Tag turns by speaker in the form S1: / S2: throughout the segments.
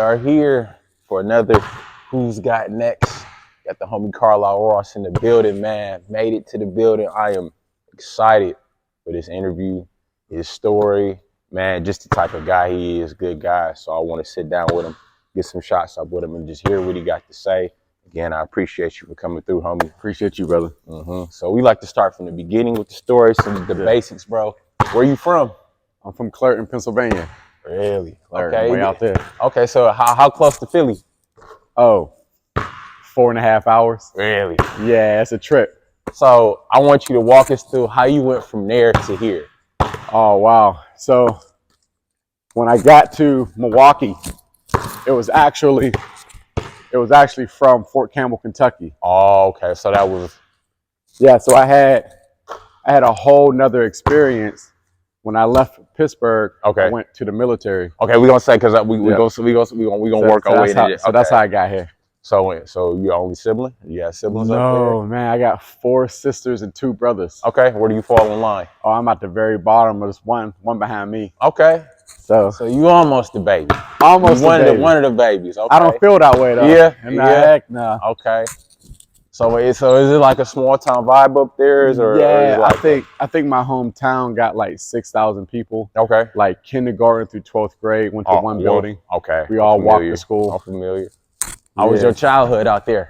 S1: are here for another Who's Got Next. Got the homie Karlyle Ross in the building, man. Made it to the building. I am excited for this interview, his story, man, just the type of guy he is, good guy. So I want to sit down with him, get some shots up with him, and just hear what he got to say. Again, I appreciate you for coming through, homie.
S2: Appreciate you, brother.
S1: So we like to start from the beginning with the story, some of the basics, bro. Where you from?
S2: I'm from Karlyle, Pennsylvania.
S1: Really?
S2: Okay. Way out there.
S1: Okay, so how close to Philly?
S2: Oh, 4.5 hours.
S1: Really?
S2: Yeah, it's a trip.
S1: So I want you to walk us through how you went from there to here.
S2: Oh, wow. So when I got to Milwaukee, it was actually from Fort Campbell, Kentucky.
S1: Oh, okay. So that was...
S2: Yeah, so I had a whole nother experience. When I left Pittsburgh,
S1: okay.
S2: I went to the military.
S1: Okay, we're gonna say because we gonna work our way into it.
S2: So that's how I got here.
S1: So you're only sibling? You got siblings up there?
S2: No, man, I got 4 sisters and 2 brothers.
S1: Okay, where do you fall in line?
S2: Oh, I'm at the very bottom. There's one behind me.
S1: Okay. So you almost the baby.
S2: Almost
S1: one of the babies. Okay.
S2: I don't feel that way though.
S1: Yeah.
S2: Heck no.
S1: Okay. So is it like a small town vibe up there?
S2: I think my hometown got like 6,000 people.
S1: Okay.
S2: Like kindergarten through 12th grade, went to one building.
S1: Okay.
S2: We all walked to school.
S1: I'm familiar. How was your childhood out there?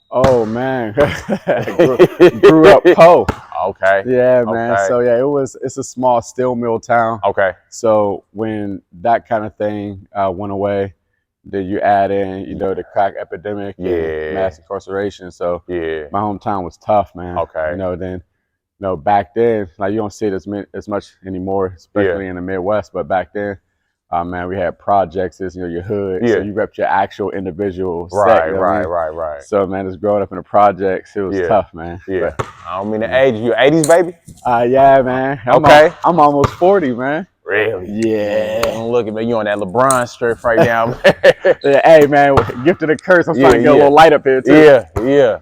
S2: Oh man, grew up poor.
S1: Okay.
S2: Yeah, man. Okay. So yeah, it's a small steel mill town.
S1: Okay.
S2: So when that kind of thing went away, then you add in, the crack epidemic, and mass incarceration. So my hometown was tough, man.
S1: Okay.
S2: Then, back then, like you don't see it as much anymore, especially in the Midwest. But back then, man, we had projects, your hood.
S1: Yeah.
S2: So you repped your actual individual set.
S1: Right.
S2: So man, just growing up in the projects, it was tough, man.
S1: Yeah. But, I don't mean to age you. 80s baby?
S2: Yeah, man. I'm almost 40, man.
S1: Really?
S2: Yeah.
S1: Look at me, you on that LeBron strip right now.
S2: Hey man, gifted a curse. I'm trying to get a little light up here too.
S1: Yeah.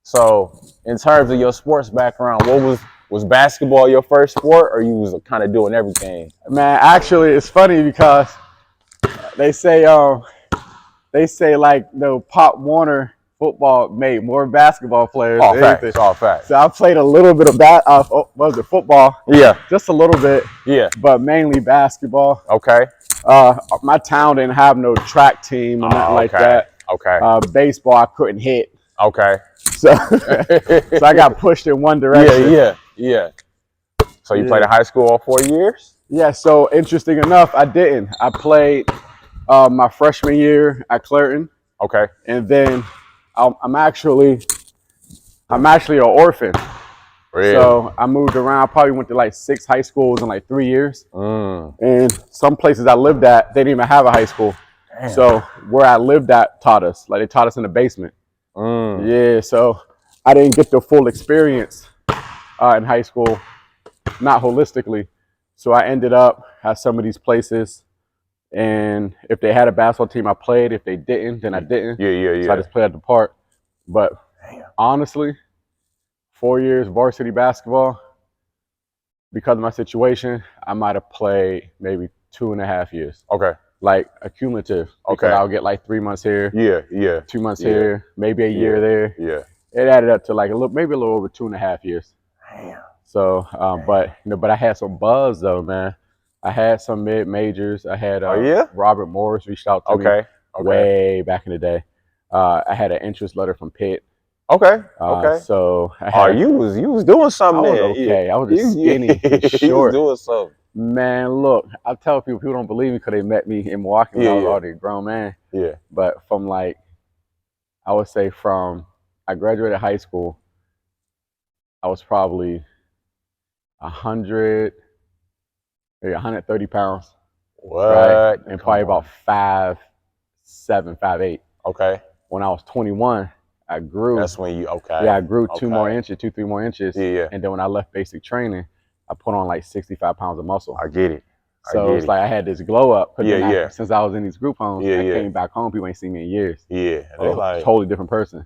S1: So in terms of your sports background, what was basketball your first sport, or you was kind of doing everything?
S2: Man, actually, it's funny because they say like Pop Warner football made more basketball players.
S1: All facts. All facts.
S2: So I played a little bit of football?
S1: Yeah.
S2: Just a little bit.
S1: Yeah.
S2: But mainly basketball.
S1: Okay.
S2: My town didn't have no track team or nothing like that.
S1: Okay.
S2: Baseball I couldn't hit.
S1: Okay.
S2: So I got pushed in one direction.
S1: Yeah. So you played in high school all 4 years?
S2: Yeah. So interesting enough, I didn't. I played my freshman year at Karlyle.
S1: Okay.
S2: And then I'm actually an orphan.
S1: Really?
S2: So I moved around. Probably went to like 6 high schools in like 3 years. And some places I lived at, they didn't even have a high school.
S1: Damn.
S2: So where I lived at taught us. Like they taught us in the basement. Yeah. So I didn't get the full experience in high school, not holistically. So I ended up at some of these places. And if they had a basketball team, I played. If they didn't, then I didn't.
S1: Yeah.
S2: So I just played at the park. But honestly, 4 years varsity basketball, because of my situation, I might have played maybe 2.5 years.
S1: Okay.
S2: Like accumulative.
S1: Okay.
S2: I'll get like 3 months here.
S1: Yeah.
S2: 2 months here, maybe a year there.
S1: Yeah.
S2: It added up to like maybe a little over 2.5 years.
S1: Damn.
S2: So, but I had some buzz though, man. I had some mid-majors. I had Robert Morris reached out to me way back in the day. I had an interest letter from Pitt.
S1: Okay.
S2: So I had,
S1: you was doing something.
S2: I was okay. I was just skinny and short.
S1: You was doing something.
S2: Man, look, I tell people don't believe me because they met me in Milwaukee when I was already a grown man.
S1: Yeah.
S2: But from I graduated high school, I was probably 130 pounds.
S1: What?
S2: Right? And probably about 5'7", 5'8".
S1: Okay.
S2: When I was 21, I grew.
S1: That's when you,
S2: Yeah, I grew 2 more inches, 2-3 more inches.
S1: Yeah.
S2: And then when I left basic training, I put on like 65 pounds of muscle.
S1: I get it.
S2: So it's like I had this glow up.
S1: Since
S2: I was in these group homes, I came back home, people ain't seen me in years.
S1: Yeah.
S2: Totally different person.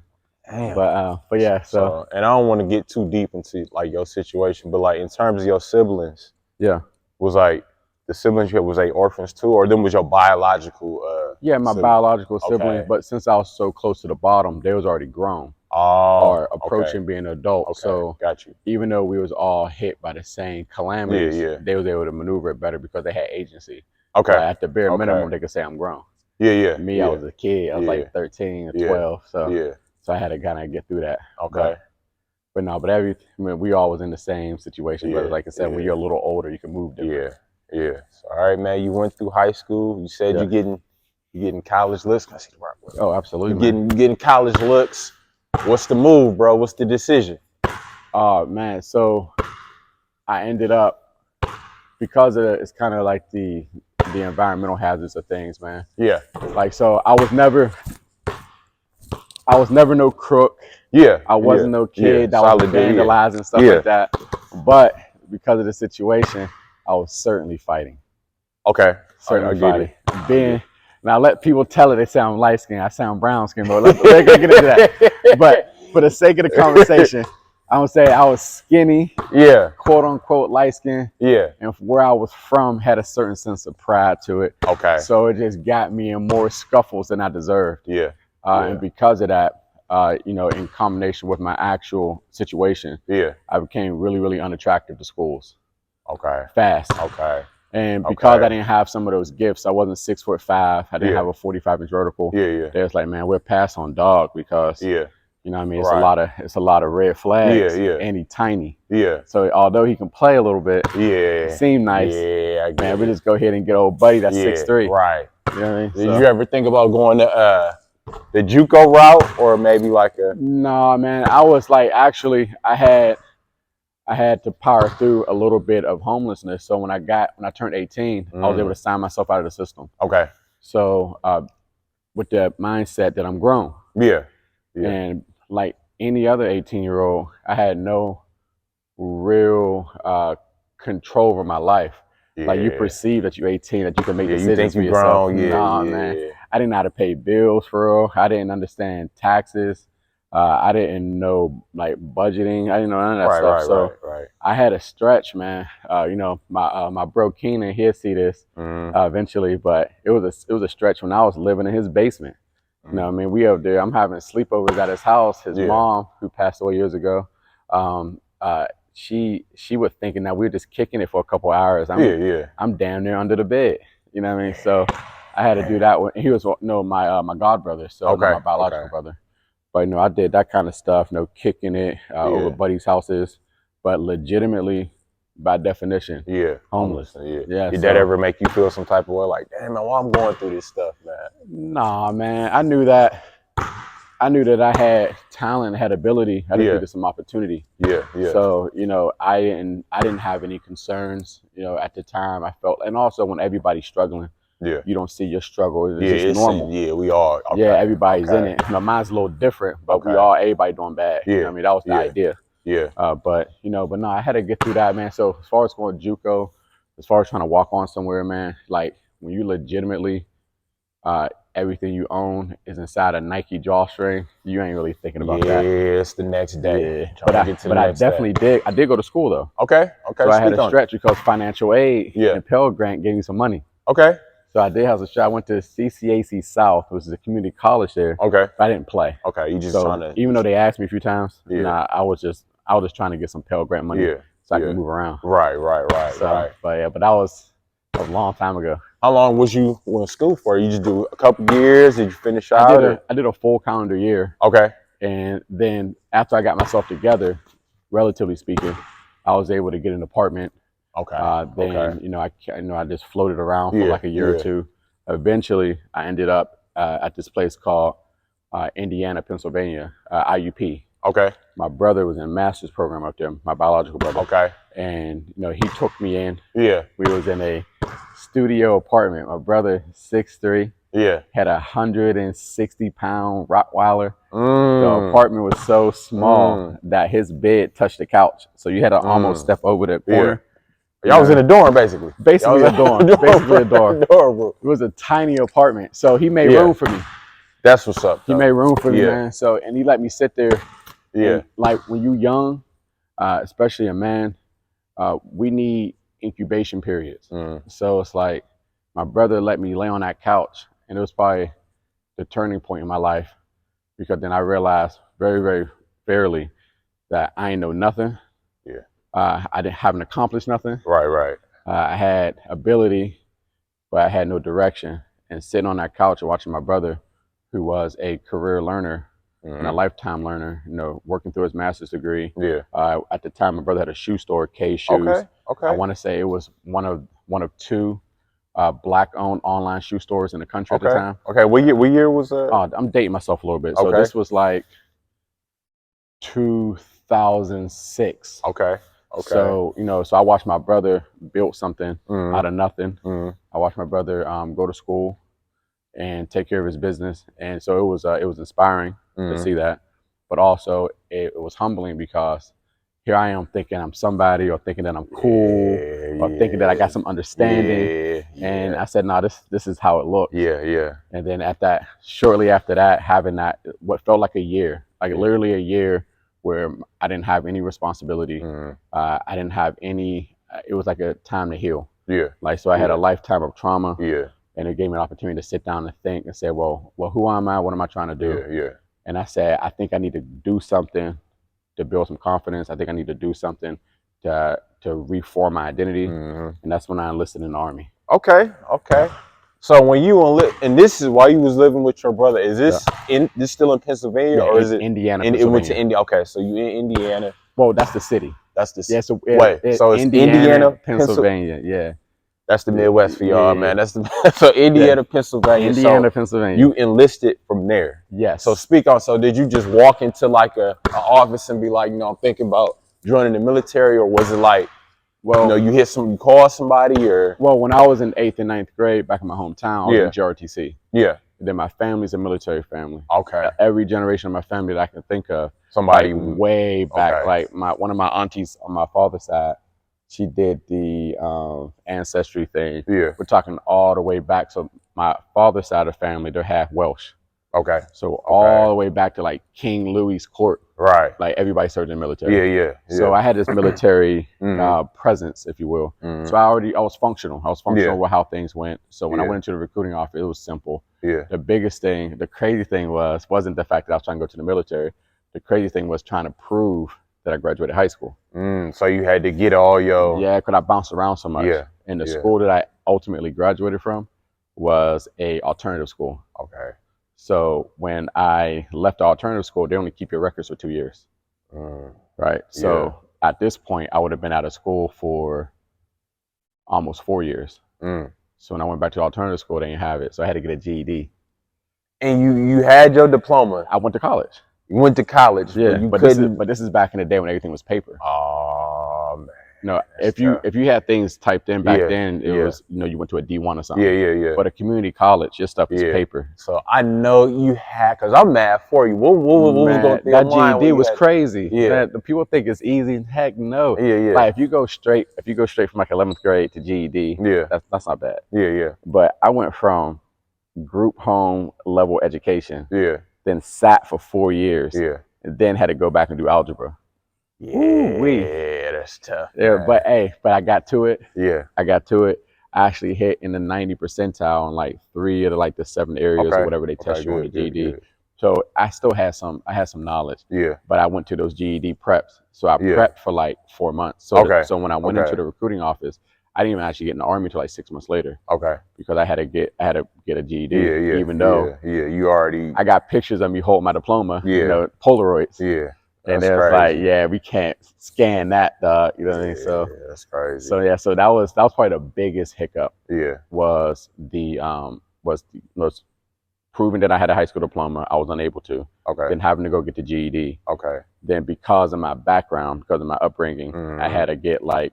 S1: Damn.
S2: But yeah, so.
S1: And I don't want to get too deep into like your situation, but like in terms of your siblings.
S2: Yeah.
S1: Was like, the siblings you had, was they orphans too, or them was your biological?
S2: Yeah, my
S1: sibling?
S2: biological siblings,
S1: Okay.
S2: but since I was so close to the bottom, they was already grown
S1: Oh,
S2: or approaching being an adult.
S1: okay,
S2: So
S1: got you.
S2: even though we was all hit by the same calamities,
S1: Yeah.
S2: they was able to maneuver it better because they had agency.
S1: Okay,
S2: Like at the bare
S1: okay.
S2: minimum, they could say I'm grown.
S1: Yeah.
S2: Me, I was a kid. I was
S1: Yeah.
S2: like 13 or
S1: Yeah.
S2: 12, so
S1: Yeah.
S2: I had to kind of get through that.
S1: Okay.
S2: But no, but I mean, we all was in the same situation. But
S1: Yeah.
S2: like I said, when
S1: Yeah.
S2: you're a little older, you can move different.
S1: Yeah. So, all right, man. You went through high school. You said
S2: Yeah.
S1: you're getting college looks. Can I see the rock?
S2: Oh, absolutely,
S1: You getting college looks. What's the move, bro? What's the decision?
S2: Oh man, so I ended up because of it's kind of like the environmental hazards of things, man.
S1: Yeah.
S2: Like so, I was never no crook.
S1: Yeah.
S2: I wasn't no kid that was vandalizing stuff like that. But because of the situation, I was certainly fighting.
S1: Okay.
S2: Certainly
S1: I
S2: fighting.
S1: get
S2: Being now, let people tell it they sound light skinned. I sound brown skinned, but let's get into that. But for the sake of the conversation, I would say I was skinny,
S1: Yeah.
S2: quote unquote light skinned.
S1: Yeah.
S2: And where I was from had a certain sense of pride to it.
S1: Okay.
S2: So it just got me in more scuffles than I deserved.
S1: Yeah.
S2: And because of that, you know, in combination with my actual situation,
S1: Yeah.
S2: I became really, really unattractive to schools.
S1: Okay.
S2: Fast.
S1: Okay.
S2: And because I didn't have some of those gifts, I wasn't 6'5". I didn't have a 45-inch vertical.
S1: Yeah.
S2: They was like, man, we're pass on dog because you know what I mean, it's a lot of red flags.
S1: Yeah.
S2: And he's tiny.
S1: Yeah.
S2: So although he can play a little bit,
S1: it
S2: seemed nice.
S1: Yeah,
S2: man, we just go ahead and get old buddy that's 6'3".
S1: Right.
S2: You know what I mean?
S1: Did you ever think about going to the JUCO route or maybe like a?
S2: No, man. I was like, actually, I had to power through a little bit of homelessness. So when I turned 18, I was able to sign myself out of the system.
S1: Okay.
S2: So with the mindset that I'm grown.
S1: Yeah.
S2: And like any other 18-year-old, I had no real control over my life. Like you perceive that you're 18, that you can make decisions for yourself.
S1: Grown.
S2: Man. I didn't know how to pay bills for real. I didn't understand taxes. I didn't know like budgeting. I didn't know none of that stuff. So I had a stretch, man. You know, my bro Keenan, he'll see this eventually, but it was a stretch when I was living in his basement. You know what I mean? We up there. I'm having sleepovers at his house. His mom, who passed away years ago, she was thinking that we were just kicking it for a couple hours. I'm damn near under the bed. You know what I mean? So I had to do that. He was my god brother, so my biological brother. But you know, I did that kind of stuff. You know, kicking it over buddies' houses, but legitimately, by definition, homeless.
S1: Did that ever make you feel some type of way? Like, damn man, why I'm going through this stuff, man?
S2: Nah, man. I knew that I had talent, had ability. I just needed some opportunity. So, you know, I didn't have any concerns, you know, at the time. I felt, and also when everybody's struggling, you don't see your struggle. It's just normal.
S1: We all.
S2: Everybody's in it. Now, mine's a little different, but everybody doing bad. You know what I mean? That was the idea. But no, I had to get through that, man. So as far as going JUCO, as far as trying to walk on somewhere, man, like when you legitimately, everything you own is inside a Nike drawstring, you ain't really thinking about that.
S1: Yeah, it's the next day.
S2: But I definitely did. I did go to school though.
S1: Okay.
S2: So I had a stretch because financial aid and Pell Grant gave me some money.
S1: Okay.
S2: So I did have a stretch. I went to CCAC South, which is a community college there.
S1: Okay.
S2: But I didn't play.
S1: Okay. You just trying to.
S2: Even though they asked me a few times, I was just trying to get some Pell Grant money so I could move around.
S1: Right.
S2: But that was a long time ago.
S1: How long was you in school for? You just do a couple years? Did you finish out?
S2: I did a full calendar year.
S1: Okay.
S2: And then after I got myself together, relatively speaking, I was able to get an apartment.
S1: Okay.
S2: You know, I just floated around for like a year or two. Eventually, I ended up at this place called Indiana, Pennsylvania, IUP.
S1: Okay.
S2: My brother was in a master's program up there, my biological brother.
S1: Okay.
S2: And, you know, he took me in.
S1: Yeah.
S2: We was in a studio apartment. My brother, 6'3".
S1: Yeah.
S2: Had 160-pound Rottweiler. The apartment was so small that his bed touched the couch. So you had to almost step over the corner.
S1: Y'all was in a dorm, basically.
S2: Basically a dorm. It was a tiny apartment. So he made room for me.
S1: That's what's up.
S2: He made room for me, man. So, and he let me sit there.
S1: Yeah.
S2: And, like when you young, especially a man, we need incubation periods. So it's like my brother let me lay on that couch, and it was probably the turning point in my life, because then I realized very, very fairly that I ain't know nothing.
S1: Yeah.
S2: I haven't accomplished nothing.
S1: Right.
S2: I had ability, but I had no direction. And sitting on that couch and watching my brother, who was a career learner and a lifetime learner, working through his master's degree.
S1: Yeah.
S2: At the time, my brother had a shoe store, K Shoes.
S1: Okay.
S2: I want to say it was one of two black-owned online shoe stores in the country at the time.
S1: Okay. What year was that?
S2: I'm dating myself a little bit. So this was like 2006.
S1: Okay.
S2: So, so I watched my brother build something out of nothing. I watched my brother go to school and take care of his business. And so it was inspiring to see that. But also it was humbling, because here I am thinking I'm somebody, or thinking that I'm cool, or thinking that I got some understanding. And I said, no, this is how it looks.
S1: Yeah.
S2: And then shortly after that, having that, what felt like a year, like literally a year, where I didn't have any responsibility. I didn't have any, it was like a time to heal.
S1: Yeah.
S2: Like, so I had a lifetime of trauma.
S1: Yeah.
S2: And it gave me an opportunity to sit down and think and say, well, who am I? What am I trying to do?
S1: Yeah.
S2: And I said, I think I need to do something to build some confidence. I think I need to do something to reform my identity. And that's when I enlisted in the Army.
S1: Okay. So when you and this is while you was living with your brother, is this this still in Pennsylvania, or is it
S2: Indiana?
S1: It went to India. Okay, so you in Indiana.
S2: Well, that's the city.
S1: That's the
S2: city.
S1: So it's Indiana,
S2: Pennsylvania. Yeah.
S1: That's the Midwest for y'all, man. That's so Indiana, Pennsylvania.
S2: Pennsylvania.
S1: You enlisted from there.
S2: Yes.
S1: So so did you just walk into like a office and be like, I'm thinking about joining the military, or was it like, you call somebody, or?
S2: Well, when I was in 8th and 9th grade back in my hometown, I was in GRTC.
S1: Yeah.
S2: And then my family's a military family.
S1: Okay.
S2: Every generation of my family that I can think of,
S1: somebody
S2: way back, like one of my aunties on my father's side, she did the ancestry thing.
S1: Yeah.
S2: We're talking all the way back. So my father's side of the family, they're half Welsh.
S1: Okay.
S2: So all the way back to like King Louis's court.
S1: Right.
S2: Like everybody served in the military.
S1: Yeah.
S2: So I had this military presence, if you will. So I was functional. I was functional with how things went. So when I went into the recruiting office, it was simple.
S1: Yeah.
S2: The biggest thing, the crazy thing wasn't the fact that I was trying to go to the military. The crazy thing was trying to prove that I graduated high school.
S1: So you had to get all your...
S2: Yeah, because I bounced around so much.
S1: Yeah.
S2: And the school that I ultimately graduated from was a alternative school.
S1: Okay.
S2: So when I left the alternative school, they only keep your records for 2 years. Right? So at this point, I would have been out of school for almost 4 years. So when I went back to the alternative school, they didn't have it. So I had to get a GED.
S1: And you had your diploma?
S2: I went to college.
S1: You went to college?
S2: Yeah, but this is back in the day when everything was paper.
S1: Oh, man.
S2: No, if you had things typed in back then, it was, you went to a D1 or something.
S1: Yeah.
S2: But a community college, your stuff is paper.
S1: So I know you had, because I'm mad for you. What was going through your mind?
S2: That GED was crazy.
S1: Yeah.
S2: Man, the people think it's easy. Heck no.
S1: Yeah.
S2: Like if you go straight from like 11th grade to GED, that's not bad.
S1: Yeah.
S2: But I went from group home level education.
S1: Yeah.
S2: Then sat for 4 years.
S1: Yeah.
S2: And then had to go back and do algebra.
S1: Yeah, that's tough.
S2: Yeah, but I got to it.
S1: Yeah.
S2: I got to it. I actually hit in the 90 percentile in like 3 of the 7 areas or whatever they test you on the GED. So I still had some knowledge.
S1: Yeah.
S2: But I went to those GED preps. So I prepped for like 4 months. So when I went into the recruiting office, I didn't even actually get in the Army until like 6 months later. Okay. Because I had to get a GED.
S1: Yeah.
S2: Even though
S1: you already...
S2: I got pictures of me holding my diploma.
S1: Yeah.
S2: Polaroids.
S1: Yeah.
S2: And it was like, we can't scan that, dog. You know what I mean? So
S1: that's crazy.
S2: So that was probably the biggest hiccup.
S1: Yeah.
S2: Was proving that I had a high school diploma. I was unable to. Okay. Then having to go get the GED. Okay. Then because of my background, because of my upbringing, I had to get like,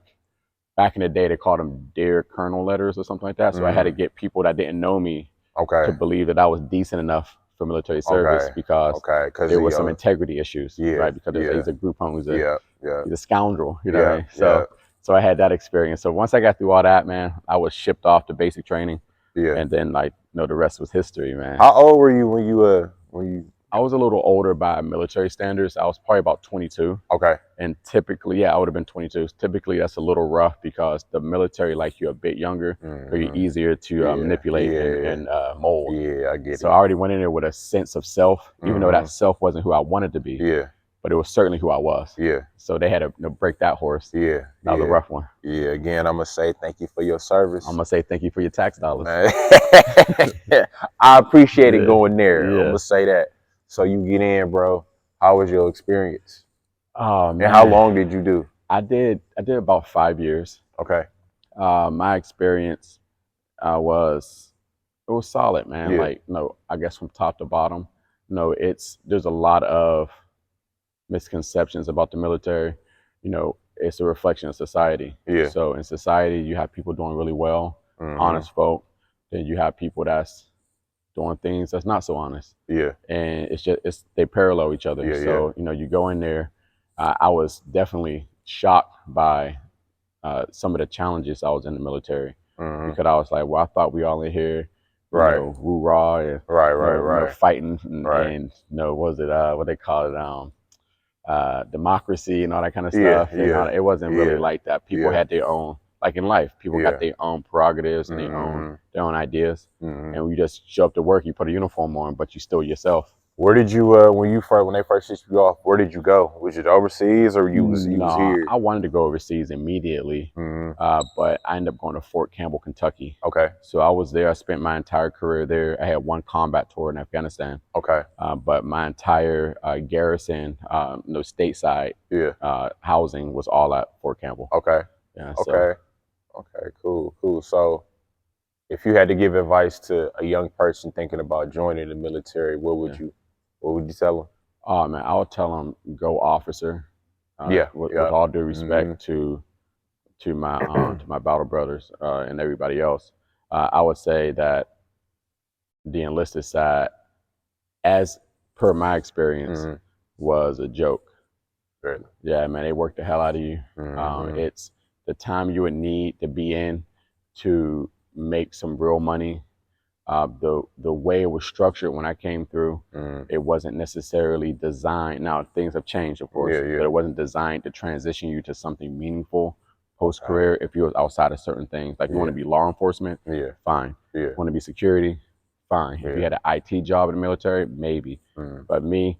S2: back in the day they called them Dear Colonel letters or something like that. So I had to get people that didn't know me to believe that I was decent enough for military service because there was some integrity issues, right? Because he's a group home, he's a scoundrel, you know what I mean? So I had that experience. So once I got through all that, man, I was shipped off to basic training. Yeah. And then the rest was history, man.
S1: How old were you when you
S2: I was a little older by military standards. I was probably about 22.
S1: Okay.
S2: And typically, yeah, I would have been 22. Typically, that's a little rough because the military like you a bit younger, so you're easier to manipulate and mold.
S1: Yeah, I get
S2: So
S1: it.
S2: I already went in there with a sense of self, even though that
S1: Mhm.
S2: self wasn't who I wanted to be,
S1: Yeah,
S2: but it was certainly who I was.
S1: yeah,
S2: So they had to break that horse.
S1: yeah,
S2: That was a
S1: yeah.
S2: rough one.
S1: Yeah, again, I'm gonna say thank you for your
S2: I'm
S1: service.
S2: gonna say thank you for your tax dollars.
S1: Man, I appreciate it
S2: Yeah,
S1: going there. I'm
S2: yeah.
S1: gonna say that. So you get in, bro. How was your experience?
S2: Oh
S1: And how
S2: man,
S1: long did you do?
S2: I did about 5 years.
S1: Okay.
S2: My experience was it was solid, man.
S1: Yeah.
S2: Like, no, I guess from top to bottom, no, there's a lot of misconceptions about the military. It's a reflection of society.
S1: Yeah.
S2: So in society, you have people doing really well,
S1: Mhm.
S2: honest folk. Then you have people that's doing things that's not so honest,
S1: Yeah.
S2: and it's they parallel each other.
S1: Yeah. Yeah.
S2: So you go in there. I was definitely shocked by some of the challenges I was in the military
S1: Mhm.
S2: because I was like, well, I thought we all in here,
S1: Right.
S2: woo rah, and
S1: Right. Right. Right.
S2: fighting
S1: Right.
S2: and was it what they call it democracy and all that kind of
S1: Yeah.
S2: stuff, and
S1: Yeah.
S2: it wasn't really
S1: Yeah.
S2: like that. People
S1: Yeah.
S2: had their own, like in life, people got
S1: Yeah.
S2: their own prerogatives and
S1: Mhm.
S2: their own ideas,
S1: Mhm.
S2: and we just show up to work. You put a uniform on, but you still yourself.
S1: Where did you when they first sent you off? Where did you go? Was it overseas or you was
S2: No,
S1: here?
S2: I wanted to go overseas immediately,
S1: Mhm.
S2: but I ended up going to Fort Campbell, Kentucky.
S1: Okay.
S2: So I was there. I spent my entire career there. I had one combat tour in Afghanistan,
S1: Okay.
S2: but my entire garrison, stateside
S1: Yeah.
S2: housing was all at Fort Campbell.
S1: Okay.
S2: Yeah. So
S1: Okay. Okay. Cool. Cool. So, if you had to give advice to a young person thinking about joining the military,
S2: yeah.
S1: what would you tell them?
S2: Oh man, I would tell them go officer.
S1: Yeah.
S2: With
S1: Yeah.
S2: all due respect
S1: Mhm.
S2: to my battle brothers and everybody else, I would say that the enlisted side, as per my experience,
S1: Mhm.
S2: was a joke.
S1: Really.
S2: Yeah, man, they work the hell out of you.
S1: Mhm.
S2: It's the time you would need to be in to make some real money. The way it was structured when I came through,
S1: Mhm.
S2: it wasn't necessarily designed. Now things have changed, of course,
S1: Yeah.
S2: but
S1: Yeah.
S2: it wasn't designed to transition you to something meaningful post
S1: Okay.
S2: career. If you was outside of certain things, like you want
S1: Yeah.
S2: to be law enforcement,
S1: Yeah.
S2: fine.
S1: Yeah.
S2: Want to be security, fine. If you
S1: Yeah.
S2: had an IT job in the military, maybe.
S1: Mhm.
S2: But me,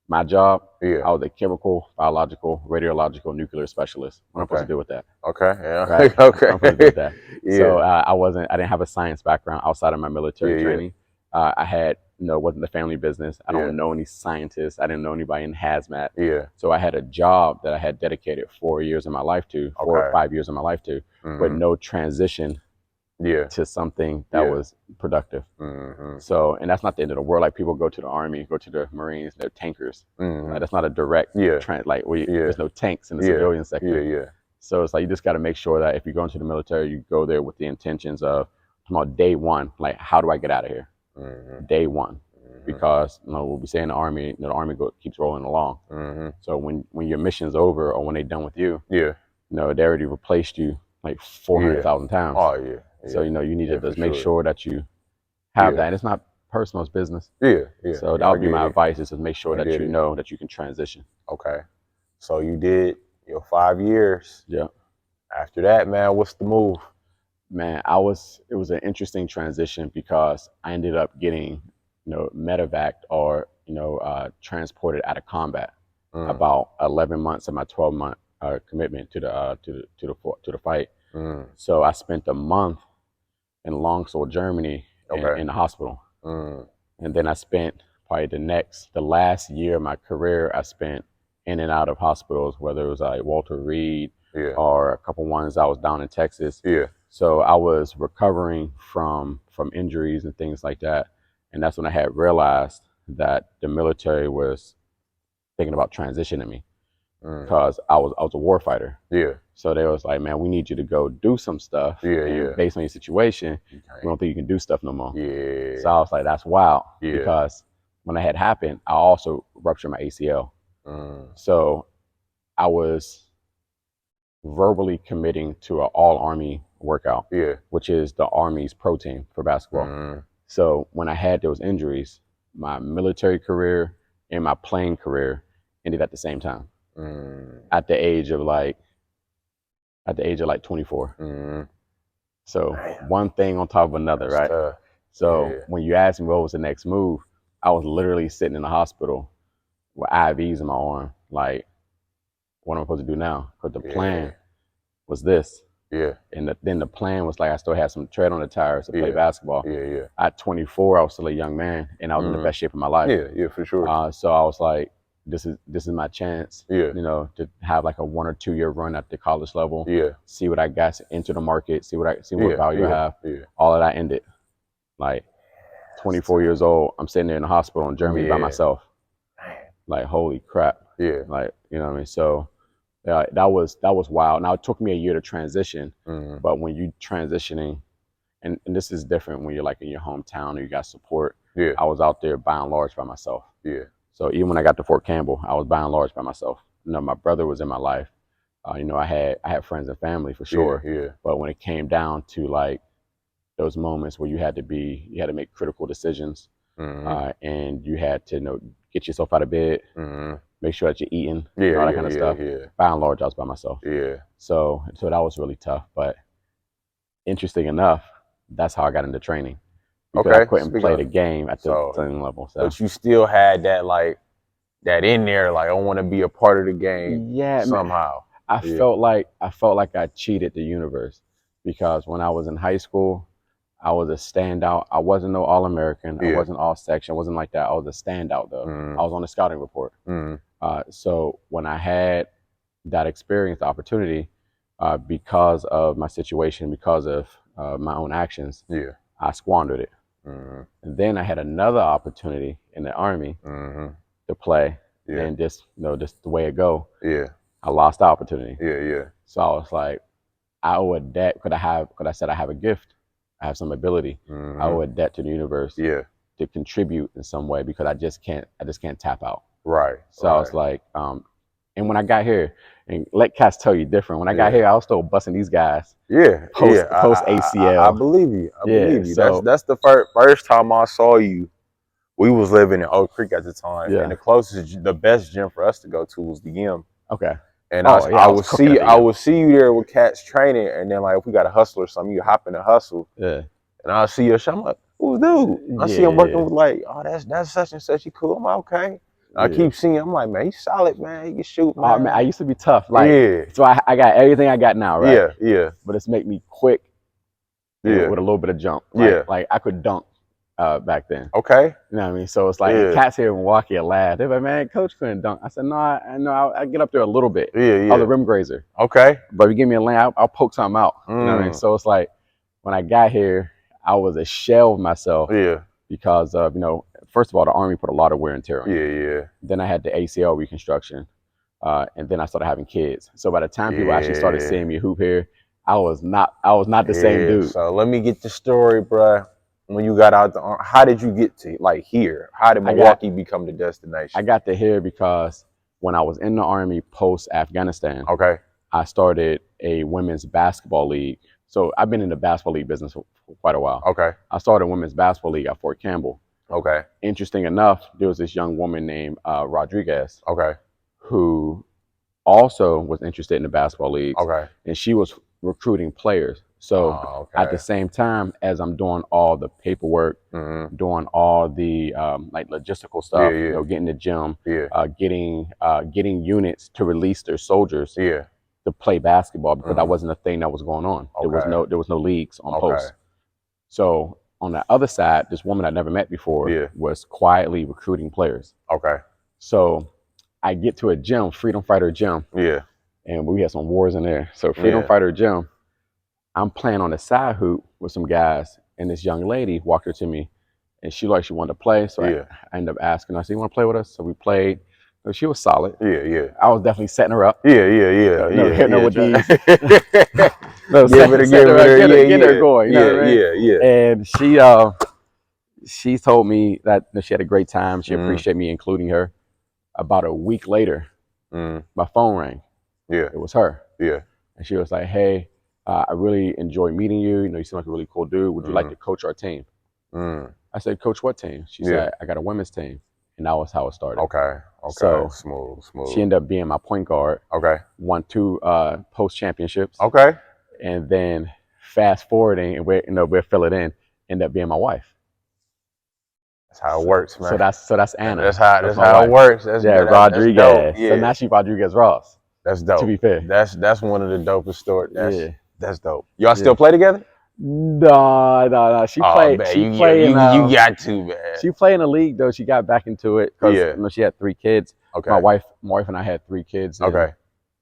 S2: my job,
S1: Yeah.
S2: I was a chemical, biological, radiological, nuclear specialist. What am I supposed
S1: Okay.
S2: to do with that?
S1: Okay. Yeah.
S2: Right? What am I supposed to do with
S1: Okay.
S2: that? So
S1: Yeah.
S2: I didn't have a science background outside of my military
S1: Yeah. Yeah.
S2: training. I had, wasn't the family business. I
S1: Yeah.
S2: don't know any scientists. I didn't know anybody in hazmat.
S1: Yeah.
S2: So I had a job that I had dedicated 4 years of my life to, four or
S1: Okay.
S2: 5 years of my life to, but
S1: Mhm.
S2: no transition
S1: Yeah.
S2: to something that
S1: Yeah.
S2: was productive.
S1: Mhm.
S2: So, and that's not the end of the world. Like people go to the army, go to the Marines, they're tankers. Like
S1: Mhm.
S2: that's not a direct
S1: Yeah. Yeah.
S2: there's no tanks in the
S1: Yeah.
S2: civilian
S1: Yeah.
S2: sector.
S1: Yeah.
S2: So it's like you just got to make sure that if you go into the military, you go there with the intentions of, come on, day one, like how do I get out of here?
S1: Mhm.
S2: Day one,
S1: Mhm.
S2: because what we say in the army, the army keeps rolling along.
S1: Mhm.
S2: So when your mission's over or when they're done with you,
S1: Yeah.
S2: they already replaced you like 400,000 times.
S1: Oh yeah.
S2: So
S1: Yeah.
S2: you need to
S1: Yeah. For
S2: just make
S1: sure.
S2: sure that you have
S1: Yeah.
S2: that. And it's not personal, it's business.
S1: Yeah. Yeah.
S2: So that
S1: Yeah. I
S2: would be
S1: get
S2: my
S1: it.
S2: advice: is to make sure
S1: I
S2: that
S1: get
S2: you
S1: it.
S2: know that you can transition.
S1: Okay. So you did your 5 years.
S2: Yeah.
S1: After that, man, what's the move?
S2: Man, it was an interesting transition because I ended up getting, medevaced or, transported out of combat
S1: Mm.
S2: about 11 months of my 12-month commitment to the fight.
S1: Mm.
S2: So I spent a month in Longsword, Germany
S1: Okay.
S2: in the hospital.
S1: Mm.
S2: And then I spent probably the last year of my career, I spent in and out of hospitals, whether it was like Walter Reed
S1: Yeah.
S2: or a couple ones I was down in Texas.
S1: Yeah.
S2: So I was recovering from injuries and things like that. And that's when I had realized that the military was thinking about transitioning me
S1: Mm.
S2: because I was a war fighter.
S1: Yeah.
S2: So they was like, man, we need you to go do some stuff.
S1: Yeah.
S2: And
S1: Yeah.
S2: based on your situation, we
S1: Okay.
S2: don't think you can do stuff no more.
S1: Yeah.
S2: So I was like, that's wild.
S1: Yeah.
S2: Because when that had happened, I also ruptured my ACL.
S1: Mm.
S2: So I was verbally committing to an all Army workout,
S1: Yeah.
S2: which is the Army's pro team for basketball.
S1: Mm.
S2: So when I had those injuries, my military career and my playing career ended at the same time. At the age of like 24. So
S1: Damn.
S2: one thing on top of another,
S1: That's
S2: right?
S1: tough.
S2: So
S1: Yeah.
S2: when you asked me what was the next move, I was literally sitting in the hospital with IVs in my arm. Like, what am I supposed to do now? Because the plan was this.
S1: Yeah.
S2: And then the plan was like I still had some tread on the tires to play basketball.
S1: Yeah.
S2: At 24, I was still a young man, and I was in the best shape of my life.
S1: Yeah, for sure.
S2: So I was like, this is my chance.
S1: Yeah.
S2: You know, to have like a 1 or 2 year run at the college level.
S1: Yeah.
S2: See what I got, enter the market, see what value I have.
S1: Yeah.
S2: All of that ended. Like 24 years old, I'm sitting there in the hospital in Germany by myself. Like, holy crap.
S1: Yeah.
S2: Like, you know what I mean? So that was wild. Now it took me a year to transition, but when you transitioning, and this is different when you're like in your hometown or you got support.
S1: Yeah.
S2: I was out there by and large by myself.
S1: Yeah.
S2: So even when I got to Fort Campbell, I was by and large by myself. You know, my brother was in my life. You know, I had friends and family for sure.
S1: Yeah.
S2: But when it came down to like those moments where you had to make critical decisions, and you had to get yourself out of bed, make sure that you're eating, all that kind of stuff.
S1: Yeah.
S2: By and large, I was by myself.
S1: Yeah.
S2: So that was really tough. But interesting enough, that's how I got into training. Because I couldn't play the game at the same level. So.
S1: But you still had that that in there, like I want to be a part of the game.
S2: Yeah,
S1: somehow.
S2: I felt like I cheated the universe, because when I was in high school, I was a standout. I wasn't no All-American. I wasn't all section. I wasn't like that. I was a standout though. I was on the scouting report. So when I had that experience, the opportunity, because of my situation, because of my own actions, I squandered it. And then I had another opportunity in the Army to play, and just the way it go. I lost the opportunity. So I was like, I owe a debt. Could I said I have a gift, I have some ability. I owe a debt to the universe to contribute in some way, because I just can't tap out.
S1: Right.
S2: So I was like, and when I got here, and let cats tell you different. When I got here, I was still busting these guys. Post ACL.
S1: I believe you. I believe you. So, that's the first time I saw you. We was living in Oak Creek at the time, and the best gym for us to go to was the M.
S2: Okay.
S1: And I would see you there with cats training, and then like if we got a hustle or something, you hop in a hustle.
S2: Yeah.
S1: And I'll see your show. I'm like, who's dude? I see him working with like, oh, that's such and such. He cool. I'm like, okay. I keep seeing him. I'm like, man, he's solid, man. He can shoot, man.
S2: Oh man, I used to be tough. Like, so I got everything I got now, right?
S1: Yeah.
S2: But it's make me quick. With a little bit of jump. Like I could dunk back then.
S1: Okay.
S2: You know what I mean? So it's like cats here in Milwaukee laugh. They're like, man, coach couldn't dunk. I said, no, I get up there a little bit. I was a rim grazer.
S1: Okay.
S2: But if you give me a lane, I'll poke something out. You know what I mean? So it's like when I got here, I was a shell of myself. Because of, first of all, the Army put a lot of wear and tear on you. Then I had the ACL reconstruction. And then I started having kids. So by the time people actually started seeing me hoop here, I was not the same dude.
S1: So let me get the story, bruh. When you got out how did you get to like here? How did Milwaukee become the destination?
S2: I got to here because when I was in the Army post Afghanistan, I started a women's basketball league. So I've been in the basketball league business for quite a while. I started a women's basketball league at Fort Campbell. Interesting enough, there was this young woman named Rodriguez. Who also was interested in the basketball leagues. And she was recruiting players. So at the same time as I'm doing all the paperwork, doing all the like logistical stuff, getting the gym, getting units to release their soldiers to play basketball, because that wasn't a thing that was going on. There was no leagues on post. So on the other side, this woman I'd never met before was quietly recruiting players. So I get to a gym, Freedom Fighter Gym. And we had some wars in there. So Freedom Fighter Gym, I'm playing on the side hoop with some guys, and this young lady walked her to me, and she wanted to play. So I ended up asking her, I said, you want to play with us? So we played. So she was solid. I was definitely setting her up. Hitting her with these. Get her going. You know what I mean? And she told me that she had a great time. She appreciated me including her. About a week later, my phone rang. It was her. And she was like, hey, I really enjoy meeting you. You seem like a really cool dude. Would you like to coach our team? I I said, Coach, what team? She said, I got a women's team. And that was how it started.
S1: Okay.
S2: So
S1: Smooth.
S2: she ended up being my point guard.
S1: Okay.
S2: Won 2 post championships.
S1: Okay.
S2: And then fast forwarding, and we'll fill it in, ended up being my wife.
S1: That's how it works, man.
S2: So that's Anna.
S1: That's how it works. That's
S2: Rodriguez.
S1: That's dope. Yeah.
S2: So now she's Rodriguez Ross.
S1: That's dope.
S2: To be fair,
S1: that's one of the dopest stories. That's dope. Y'all
S2: Yeah.
S1: still play together?
S2: No. She played.
S1: Man,
S2: she played.
S1: You got to, man.
S2: She played in the league though. She got back into it because she had 3 kids.
S1: Okay.
S2: My wife and I had 3 kids. In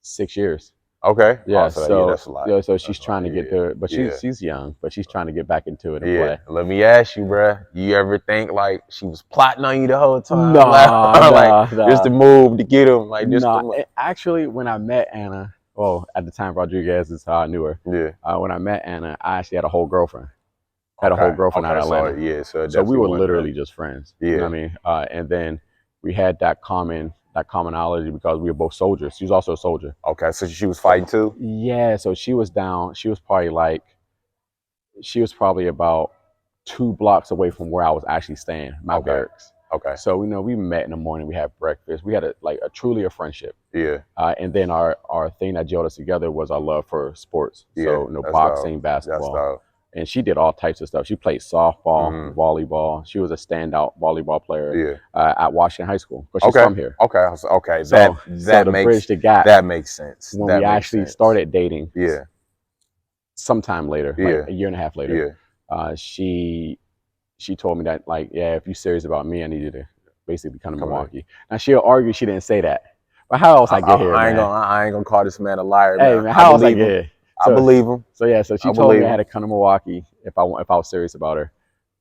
S2: 6 years.
S1: Okay.
S2: Yeah.
S1: So that's a lot.
S2: Yeah. So she's trying to get to it, but she's young, but she's trying to get back into it and play.
S1: Let me ask you, bruh. You ever think like she was plotting on you the whole time?
S2: No.
S1: Just to move to get him, like just.
S2: Actually, when I met Anna, well, at the time Rodriguez is how I knew her.
S1: Yeah.
S2: When I met Anna, I actually had a whole girlfriend. Out of Atlanta.
S1: So
S2: we were literally just friends.
S1: Yeah.
S2: You know what I mean? And then we had that commonality because we were both soldiers. She was also a soldier.
S1: Okay, so she was fighting too?
S2: Yeah, so she was down. She was probably about 2 blocks away from where I was actually staying, my barracks.
S1: Okay.
S2: So we met in the morning. We had breakfast. We had a truly a friendship.
S1: Yeah.
S2: And then our thing that gelled us together was our love for sports.
S1: Yeah.
S2: So boxing, basketball.
S1: That's dope.
S2: And she did all types of stuff. She played softball, volleyball. She was a standout volleyball player at Washington High School. But she's from here.
S1: Okay.
S2: So that makes bridge the gap.
S1: That makes sense.
S2: When we actually started dating.
S1: Yeah.
S2: Sometime later, like a year and a half later.
S1: Yeah.
S2: She told me that if you're serious about me, I need you to basically come to Milwaukee. Now she'll argue she didn't say that. But how else I get here?
S1: I ain't gonna call this man a liar.
S2: Hey man, how else I get here?
S1: I believe him.
S2: So she told me I had to come to Milwaukee if I was serious about her,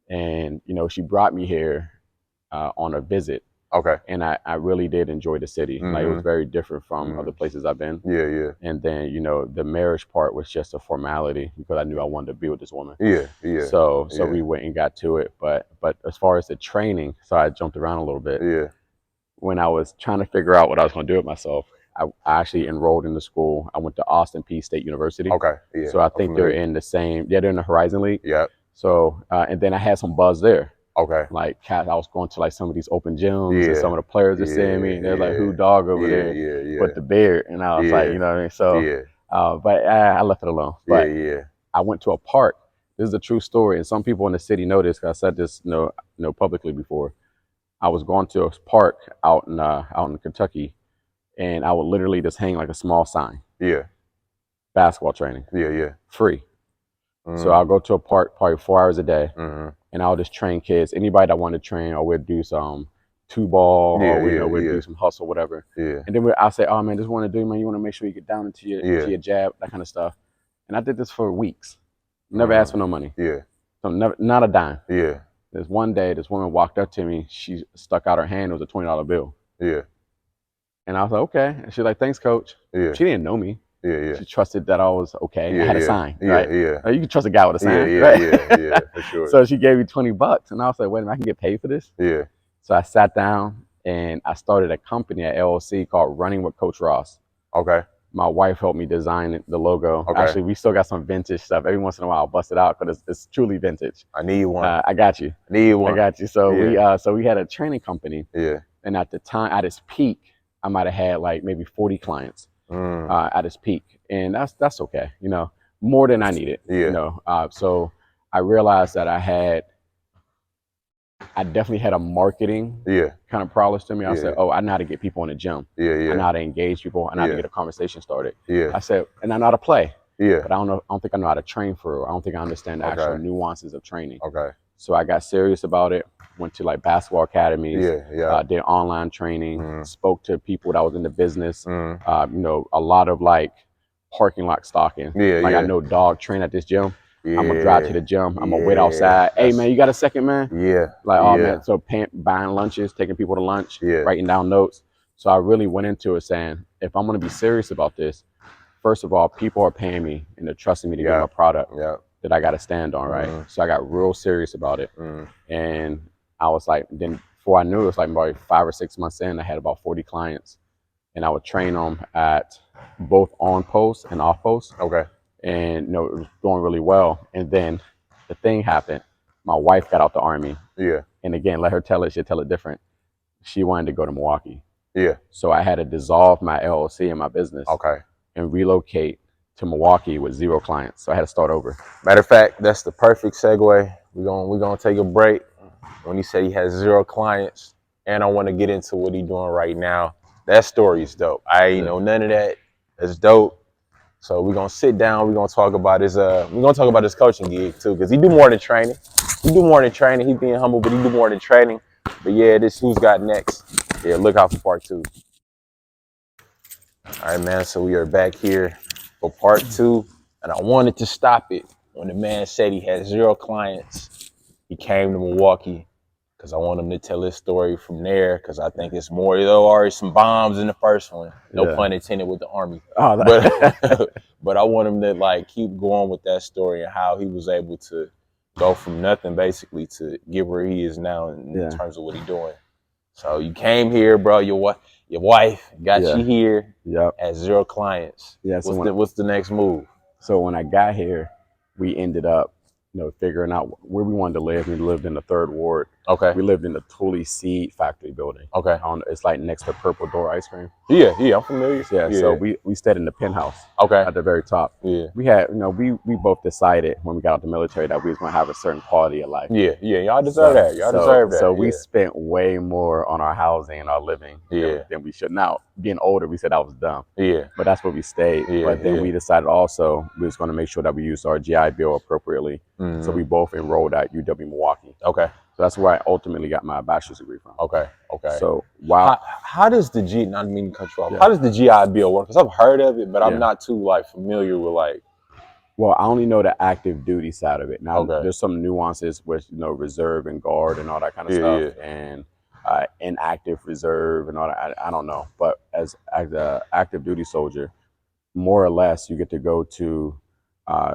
S2: and she brought me here on a visit.
S1: Okay.
S2: And I really did enjoy the city. Like it was very different from other places I've been.
S1: Yeah.
S2: And then the marriage part was just a formality because I knew I wanted to be with this woman.
S1: Yeah.
S2: So we went and got to it, but as far as the training, so I jumped around a little bit.
S1: Yeah.
S2: When I was trying to figure out what I was going to do with myself, I actually enrolled in the school. I went to Austin Peay State University.
S1: Okay. Yeah.
S2: So I think they're in the same. Yeah, they're in the Horizon League.
S1: Yeah.
S2: So and then I had some buzz there.
S1: Okay.
S2: Like I was going to some of these open gyms, and some of the players are seeing me, and they're like, "Who dog over there with the beard?" And I was like, you know what I mean? So but I left it alone. But I went to a park. This is a true story, and some people in the city know this because I said this publicly before. I was going to a park out in Kentucky. And I would literally just hang like a small sign.
S1: Yeah.
S2: Basketball training.
S1: Yeah.
S2: Free. So I'll go to a park probably 4 hours a day, and I'll just train kids. Anybody that wanted to train, or we'd do some 2-ball, or we'd do some hustle, whatever.
S1: Yeah.
S2: And then I'll say, "Oh man, just want to do, man. You want to make sure you get down into your jab, that kind of stuff." And I did this for weeks. Never asked for no money.
S1: Yeah.
S2: So not a dime.
S1: Yeah.
S2: There's one day, this woman walked up to me. She stuck out her hand. It was a $20 bill.
S1: Yeah.
S2: And I was like, okay. And she's like, thanks, coach.
S1: Yeah.
S2: She didn't know me.
S1: Yeah.
S2: She trusted that I was okay. I had a sign. Right?
S1: Yeah.
S2: You can trust a guy with a sign.
S1: Yeah, for sure.
S2: So she gave me $20. And I was like, wait a minute, I can get paid for this?
S1: Yeah.
S2: So I sat down and I started a company at LLC called Running with Coach Ross.
S1: Okay.
S2: My wife helped me design the logo.
S1: Okay.
S2: Actually, we still got some vintage stuff. Every once in a while, I'll bust it out because it's truly vintage.
S1: I need one.
S2: I got you.
S1: I
S2: got you. So we had a training company.
S1: Yeah.
S2: And at the time, at its peak, I might have had like maybe 40 clients at its peak, and that's okay. More than I needed.
S1: Yeah.
S2: So I realized that I definitely had a marketing kind of prowess to me. I said, I know how to get people in the gym.
S1: Yeah.
S2: I know how to engage people. I know how to get a conversation started.
S1: Yeah.
S2: I said, and I know how to play.
S1: Yeah.
S2: But I don't think I know how to train for real. I don't think I understand the actual nuances of training.
S1: Okay.
S2: So I got serious about it. Went to like basketball academies. Did online training. Spoke to people that was in the business. A lot of like parking lot stalking. I know dog train at this gym. I'm gonna drive to the gym. I'm gonna wait outside. Hey man, you got a second, man?
S1: Yeah.
S2: Man. So buying lunches, taking people to lunch, writing down notes. So I really went into it saying, if I'm gonna be serious about this, first of all, people are paying me and they're trusting me to get my product that I got to stand on, right? So I got real serious about it, and I was like, then before I knew it was like about 5 or 6 months in, I had about 40 clients, and I would train them at both on post and off post.
S1: Okay.
S2: And it was going really well. And then the thing happened. My wife got out the Army.
S1: Yeah.
S2: And again, let her tell it, she'll tell it different. She wanted to go to Milwaukee.
S1: Yeah.
S2: So I had to dissolve my LLC and my business
S1: Okay.
S2: and relocate to Milwaukee with 0 clients. So I had to start over.
S1: Matter of fact, that's the perfect segue. We're gonna take a break. When he said he has 0 clients, and I want to get into what he's doing right now. That story is dope. I ain't know none of that. That's dope. So we're gonna sit down. We're gonna talk about his coaching gig too, because he do more than training. He do more than training. He being humble, but he do more than training. But yeah, this who's got next. Yeah, look out for part 2. All right, man. So we are back here for part 2, and I wanted to stop it when the man said he had 0 clients. He came to Milwaukee because I want him to tell his story from there, because I think it's more. There were already some bombs in the first one. No pun intended with the Army.
S2: Oh,
S1: But I want him to like keep going with that story and how he was able to go from nothing basically to get where he is now in terms of what he's doing. So you came here, bro. Your wife got you here at 0 clients.
S2: Yeah. So
S1: what's the next move?
S2: So when I got here, we ended up, figuring out where we wanted to live. We lived in the 3rd ward.
S1: Okay.
S2: We lived in the Thule Seed Factory building.
S1: Okay.
S2: It's like next to Purple Door Ice Cream.
S1: Yeah, I'm familiar.
S2: Yeah. So we stayed in the penthouse.
S1: Okay.
S2: At the very top.
S1: Yeah.
S2: We had, we both decided when we got out the military that we was gonna have a certain quality of life.
S1: Yeah. Y'all deserve that. Y'all deserve that.
S2: So we spent way more on our housing and our living than we should. Now, being older, we said that was dumb.
S1: Yeah.
S2: But that's where we stayed. But then we decided also we was gonna make sure that we used our GI Bill appropriately. Mm-hmm. So we both enrolled at UW Milwaukee.
S1: Okay.
S2: So that's where I ultimately got my bachelor's degree from.
S1: Okay.
S2: So
S1: how does the not mean to cut you off? How does the GI Bill work? Because I've heard of it, but I'm not too familiar with
S2: Well, I only know the active duty side of it. Now, there's some nuances with reserve and guard and all that kind of stuff, and inactive reserve and all that. I don't know, but as an active duty soldier, more or less, you get to go to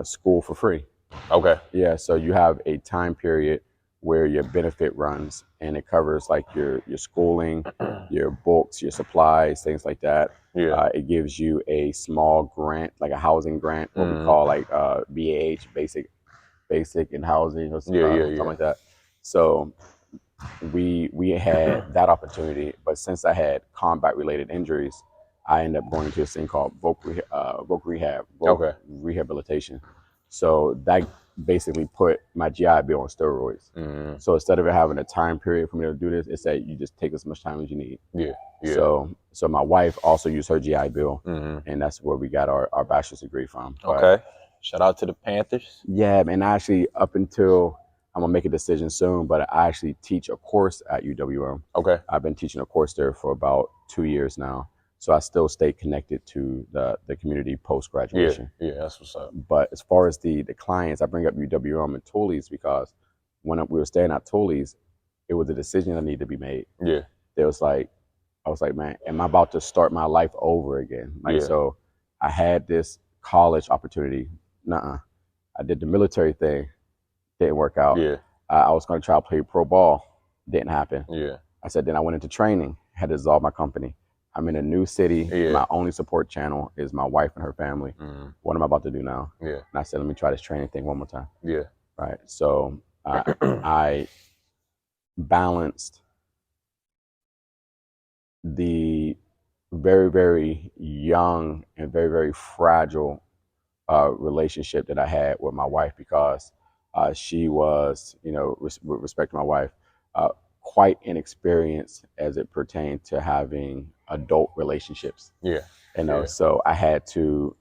S2: school for free.
S1: Okay.
S2: Yeah. So you have a time period where your benefit runs, and it covers like your schooling, your books, your supplies, things like that. Yeah. It gives you a small grant, like a housing grant, what we call like BAH, basic in housing, or something like that. So we had that opportunity, but since I had combat related injuries, I ended up going to this thing called voc rehabilitation. So that basically put my GI Bill on steroids. Mm-hmm. So instead of having a time period for me to do this, it said you just take as much time as you need. Yeah. So my wife also used her GI Bill, and that's where we got our bachelor's degree from.
S1: Okay. Shout out to the Panthers.
S2: Yeah, and actually up until I'm gonna make a decision soon, but I actually teach a course at UWM. Okay. I've been teaching a course there for about 2 years now. So I still stay connected to the community post-graduation.
S1: Yeah, that's what's up.
S2: But as far as the clients, I bring up UWM and Tully's because when we were staying at Tully's, it was a decision that needed to be made. Yeah. I was like, man, am I about to start my life over again? So I had this college opportunity. I did the military thing, didn't work out. Yeah. I was going to try to play pro ball, didn't happen. Yeah. I said, then I went into training, had to dissolve my company. I'm in a new city. Yeah. My only support channel is my wife and her family. Mm. What am I about to do now? Yeah. And I said, let me try this training thing one more time. Yeah. Right. So I balanced the very, very young and very, very fragile relationship that I had with my wife because she was, with respect to my wife, quite inexperienced as it pertained to having adult relationships. Yeah. So I had to,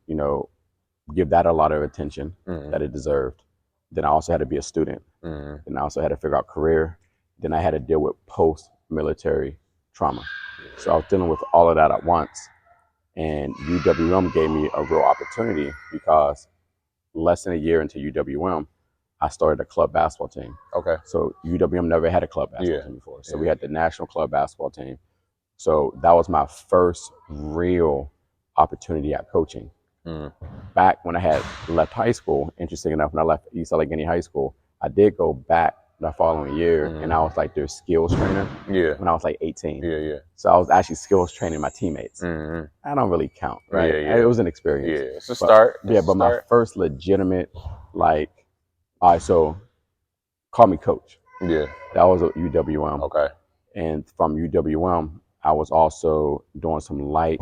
S2: give that a lot of attention that it deserved. Then I also had to be a student. Then I also had to figure out career. Then I had to deal with post-military trauma. So I was dealing with all of that at once. And UWM gave me a real opportunity because less than a year into UWM, I started a club basketball team. Okay. So UWM never had a club basketball team before. So we had the national club basketball team. So that was my first real opportunity at coaching. Back when I had left high school, interesting enough, when I left East Allegheny High School, I did go back the following year, and I was like their skills trainer when I was like 18. Yeah. So I was actually skills training my teammates. I don't really count, right? It was an experience.
S1: Yeah, it's a start.
S2: But my first legitimate, all right, so call me coach.
S1: Yeah.
S2: That was at UWM.
S1: Okay.
S2: And from UWM, I was also doing some light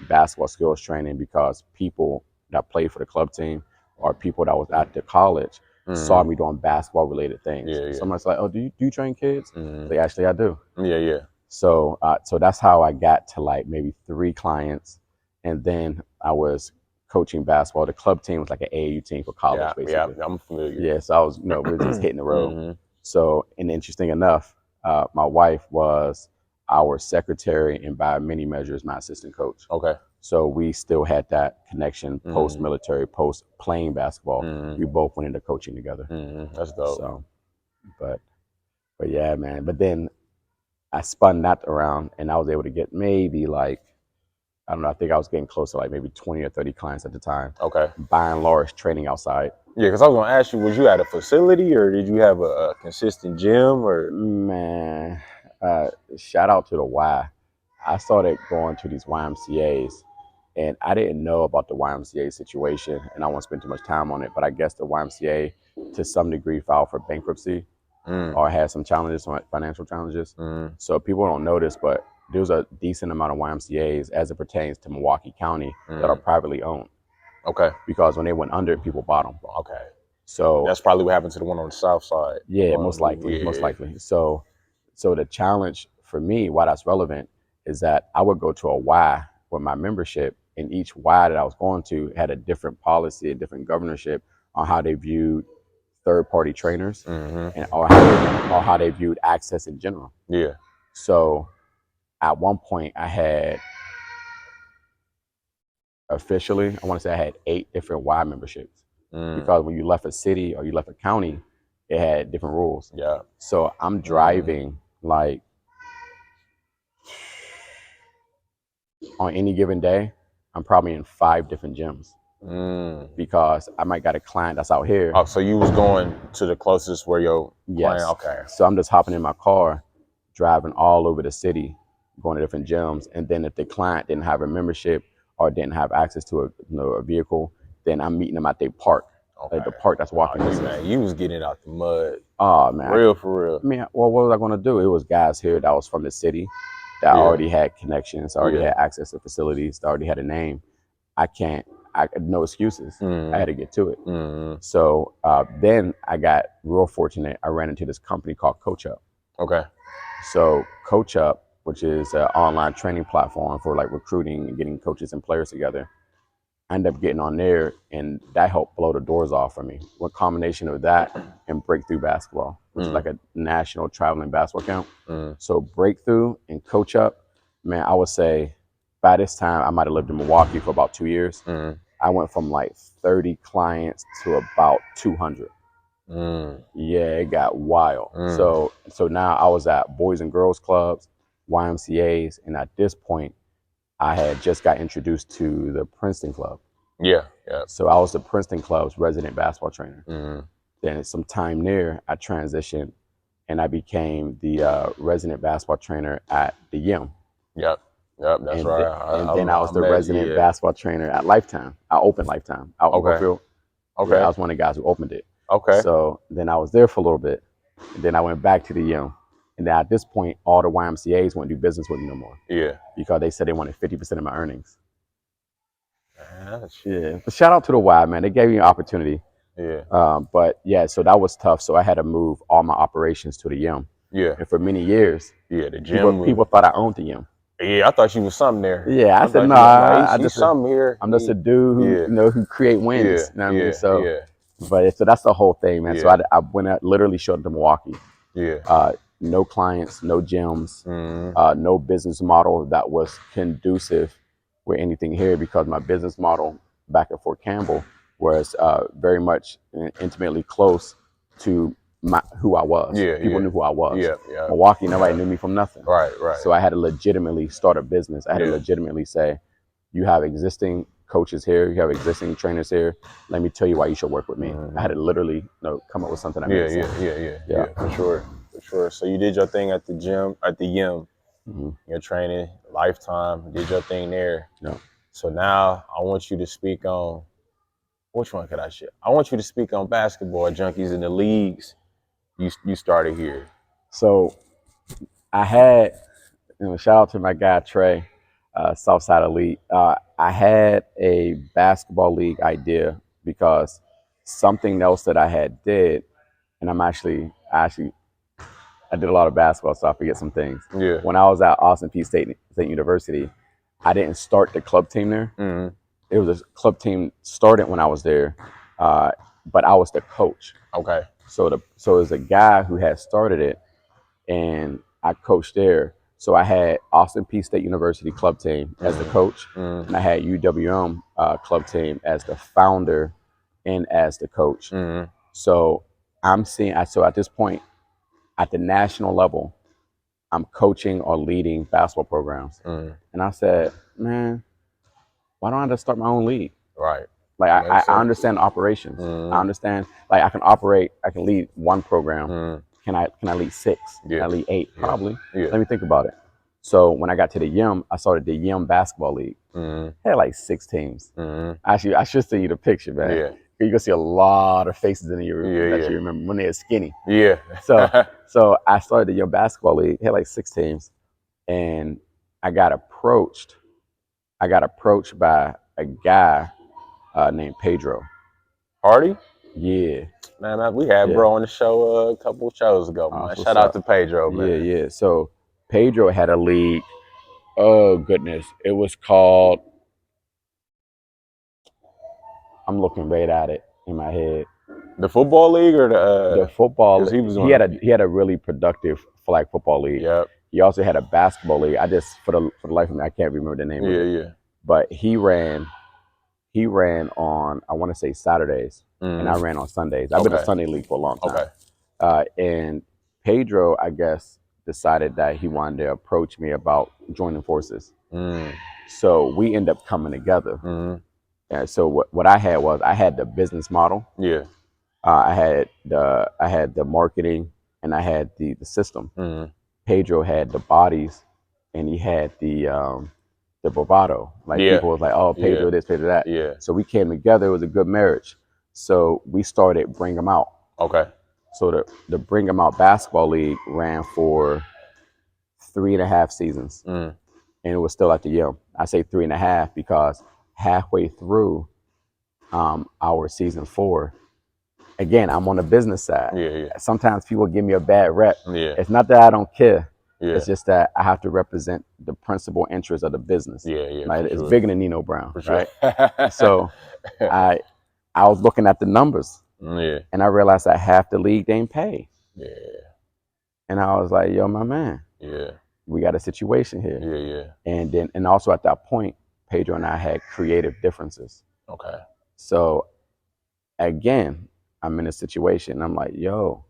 S2: basketball skills training because people that played for the club team or people that was at the college saw me doing basketball related things.
S1: Yeah, yeah.
S2: Someone's like, "Oh, do you train kids?"
S1: Mm-hmm.
S2: Like, actually, I do.
S1: Yeah, yeah.
S2: So that's how I got to like maybe 3 clients, and then I was coaching basketball. The club team was like an AAU team for college, basically.
S1: Yeah, I'm familiar.
S2: Yeah, so I was, we were just hitting the road.
S1: Mm-hmm.
S2: So, and interesting enough, my wife was our secretary, and by many measures, my assistant coach.
S1: Okay.
S2: So we still had that connection post military, post playing basketball. We both went into coaching together.
S1: That's dope.
S2: So, but yeah, man. But then I spun that around, and I was able to get maybe like, I don't know, I think I was getting close to like maybe 20 or 30 clients at the time.
S1: Okay.
S2: By and large, training outside.
S1: Yeah, because I was gonna ask you, was you at a facility or did you have a consistent gym or?
S2: Man, shout out to the Y. I started going to these YMCA's, and I didn't know about the YMCA situation, and I won't spend too much time on it. But I guess the YMCA, to some degree, filed for bankruptcy or had some challenges, some financial challenges. So people don't know this, but there's a decent amount of YMCA's as it pertains to Milwaukee County that are privately owned.
S1: Okay.
S2: Because when they went under, people bought them.
S1: Okay.
S2: So
S1: that's probably what happened to the one on the south side.
S2: Yeah, most likely.
S1: Yeah.
S2: Most likely. So the challenge for me, why that's relevant, is that I would go to a Y with my membership, and each Y that I was going to had a different policy, a different governorship on how they viewed third-party trainers and or how they viewed access in general.
S1: Yeah.
S2: So at one point, I had officially, I want to say I had 8 different Y memberships. Because when you left a city or you left a county, it had different rules.
S1: Yeah.
S2: So I'm driving like on any given day, I'm probably in 5 different gyms because I might got a client that's out here.
S1: Oh, so you was going to the closest where your client? Okay.
S2: So I'm just hopping in my car, driving all over the city, going to different gyms, and then if the client didn't have a membership or didn't have access to a vehicle, then I'm meeting them at their park. Okay. Like the park that's walking distance.
S1: Man, you was getting out the mud.
S2: Oh man,
S1: for real.
S2: I mean, well, what was I going to do? It was guys here that was from the city that already had connections, already had access to facilities, that already had a name. No excuses. I had to get to it. So then I got real fortunate. I ran into this company called Coach Up.
S1: Okay.
S2: So Coach Up, which is an online training platform for like recruiting and getting coaches and players together, I ended up getting on there, and that helped blow the doors off for me. What combination of that and Breakthrough Basketball, which is like a national traveling basketball camp. So Breakthrough and Coach Up, man, I would say by this time I might have lived in Milwaukee for about 2 years. I went from like 30 clients to about 200. Yeah, it got wild. So now I was at Boys and Girls Clubs, YMCA's, and at this point, I had just got introduced to the Princeton Club.
S1: Yeah.
S2: So I was the Princeton Club's resident basketball trainer. Then some time there, I transitioned and I became the resident basketball trainer at the Yim.
S1: Yep, that's right.
S2: And then I was the resident basketball trainer at Lifetime. I opened Lifetime out in Brookfield. Okay. Yeah, I was one of the guys who opened it.
S1: Okay.
S2: So then I was there for a little bit. And then I went back to the Yim. And then at this point, all the YMCA's wouldn't do business with me no more.
S1: Yeah.
S2: Because they said they wanted 50% of my earnings.
S1: Yeah.
S2: But shout out to the Y, man. They gave me an opportunity.
S1: Yeah.
S2: But yeah, so that was tough. So I had to move all my operations to the Yim.
S1: Yeah.
S2: And for many years,
S1: the gym.
S2: People thought I owned the Yim.
S1: Yeah, I thought you was something there.
S2: Yeah, I said no. I just
S1: something here.
S2: I'm just a dude who who create wins. You know what I mean? So so that's the whole thing, man. So I went out, literally showed up to Milwaukee.
S1: Yeah.
S2: No clients, no gyms, no business model that was conducive with anything here, because my business model back at Fort Campbell was very much intimately close to who I was. People knew who I was. Milwaukee, nobody knew me from nothing.
S1: Right.
S2: So I had to legitimately start a business. I had to legitimately say, you have existing coaches here, you have existing trainers here. Let me tell you why you should work with me. I had to literally come up with something that made sense.
S1: Yeah, for sure. So you did your thing at the gym, at the Yim. Your training, Lifetime, did your thing there. So now I want you to speak on, which one could I share? I want you to speak on Basketball Junkies in the leagues. you started here.
S2: So I had, shout out to my guy Trey, Southside Elite. I had a basketball league idea because something else that I had did, and I did a lot of basketball, so I forget some things.
S1: Yeah.
S2: When I was at Austin Peay State University, I didn't start the club team there.
S1: Mm-hmm.
S2: It was a club team started when I was there, but I was the coach.
S1: Okay.
S2: So it was a guy who had started it, and I coached there. So I had Austin Peay State University club team as the coach, and I had UWM club team as the founder and as the coach. So so at this point, at the national level, I'm coaching or leading basketball programs. And I said, man, why don't I just start my own league?
S1: Right.
S2: Like I understand operations. I understand, like I can lead one program. Can I lead 6?
S1: Yeah.
S2: Can I lead 8? Probably.
S1: Yeah.
S2: Let me think about it. So when I got to the YIM, I started the YIM basketball league. Had like 6 teams. Actually, I should send you the picture, man.
S1: Yeah.
S2: You can see a lot of faces in your that you remember when they were skinny.
S1: Yeah.
S2: So I started the YIM basketball league. Had like 6 teams, and I got approached by a guy named Pedro.
S1: Hardy?
S2: Yeah.
S1: Man, we had bro on the show a couple of shows ago, man. Shout out to Pedro, man.
S2: Yeah. So Pedro had a league. Oh goodness, it was called. I'm looking right at it in my head.
S1: The football league or the
S2: football? He had a really productive flag football league.
S1: Yep.
S2: He also had a basketball league. I just for the life of me, I can't remember the name of it.
S1: Yeah.
S2: But he ran on, I want to say Saturdays, and I ran on Sundays. I've been a Sunday league for a long time.
S1: Okay.
S2: And Pedro, I guess, decided that he wanted to approach me about joining forces. So we end up coming together. And so what I had the business model.
S1: Yeah.
S2: I had the marketing, and I had the system. Pedro had the bodies, and he had the bravado. Like people was like, oh, Pedro this, Pedro that.
S1: Yeah.
S2: So we came together. It was a good marriage. So we started Bring 'Em Out.
S1: Okay.
S2: So the Bring 'Em Out basketball league ran for 3.5 seasons, and it was still at the YIM. I say 3.5 because halfway through our season 4, again, I'm on the business side.
S1: Yeah.
S2: Sometimes people give me a bad rep.
S1: Yeah.
S2: It's not that I don't care.
S1: Yeah.
S2: It's just that I have to represent the principal interests of the business.
S1: Yeah.
S2: Like, it's bigger than Nino Brown,
S1: for sure.
S2: Right? So I was looking at the numbers, and I realized that half the league didn't pay.
S1: Yeah.
S2: And I was like, yo, my man.
S1: Yeah.
S2: We got a situation here.
S1: Yeah.
S2: And also at that point, Pedro and I had creative differences.
S1: Okay.
S2: So again, I'm in a situation. I'm like, yo,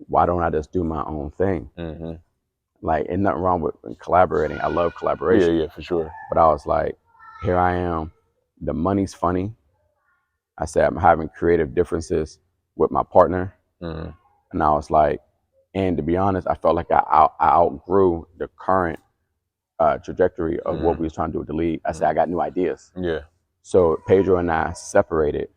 S2: why don't I just do my own thing? Like, ain't nothing wrong with collaborating. I love collaboration.
S1: Yeah, for sure.
S2: But I was like, here I am. The money's funny. I said, I'm having creative differences with my partner. And I was like, and to be honest, I felt like I outgrew the current trajectory of what we was trying to do with the league. I said, I got new ideas.
S1: Yeah.
S2: So Pedro and I separated.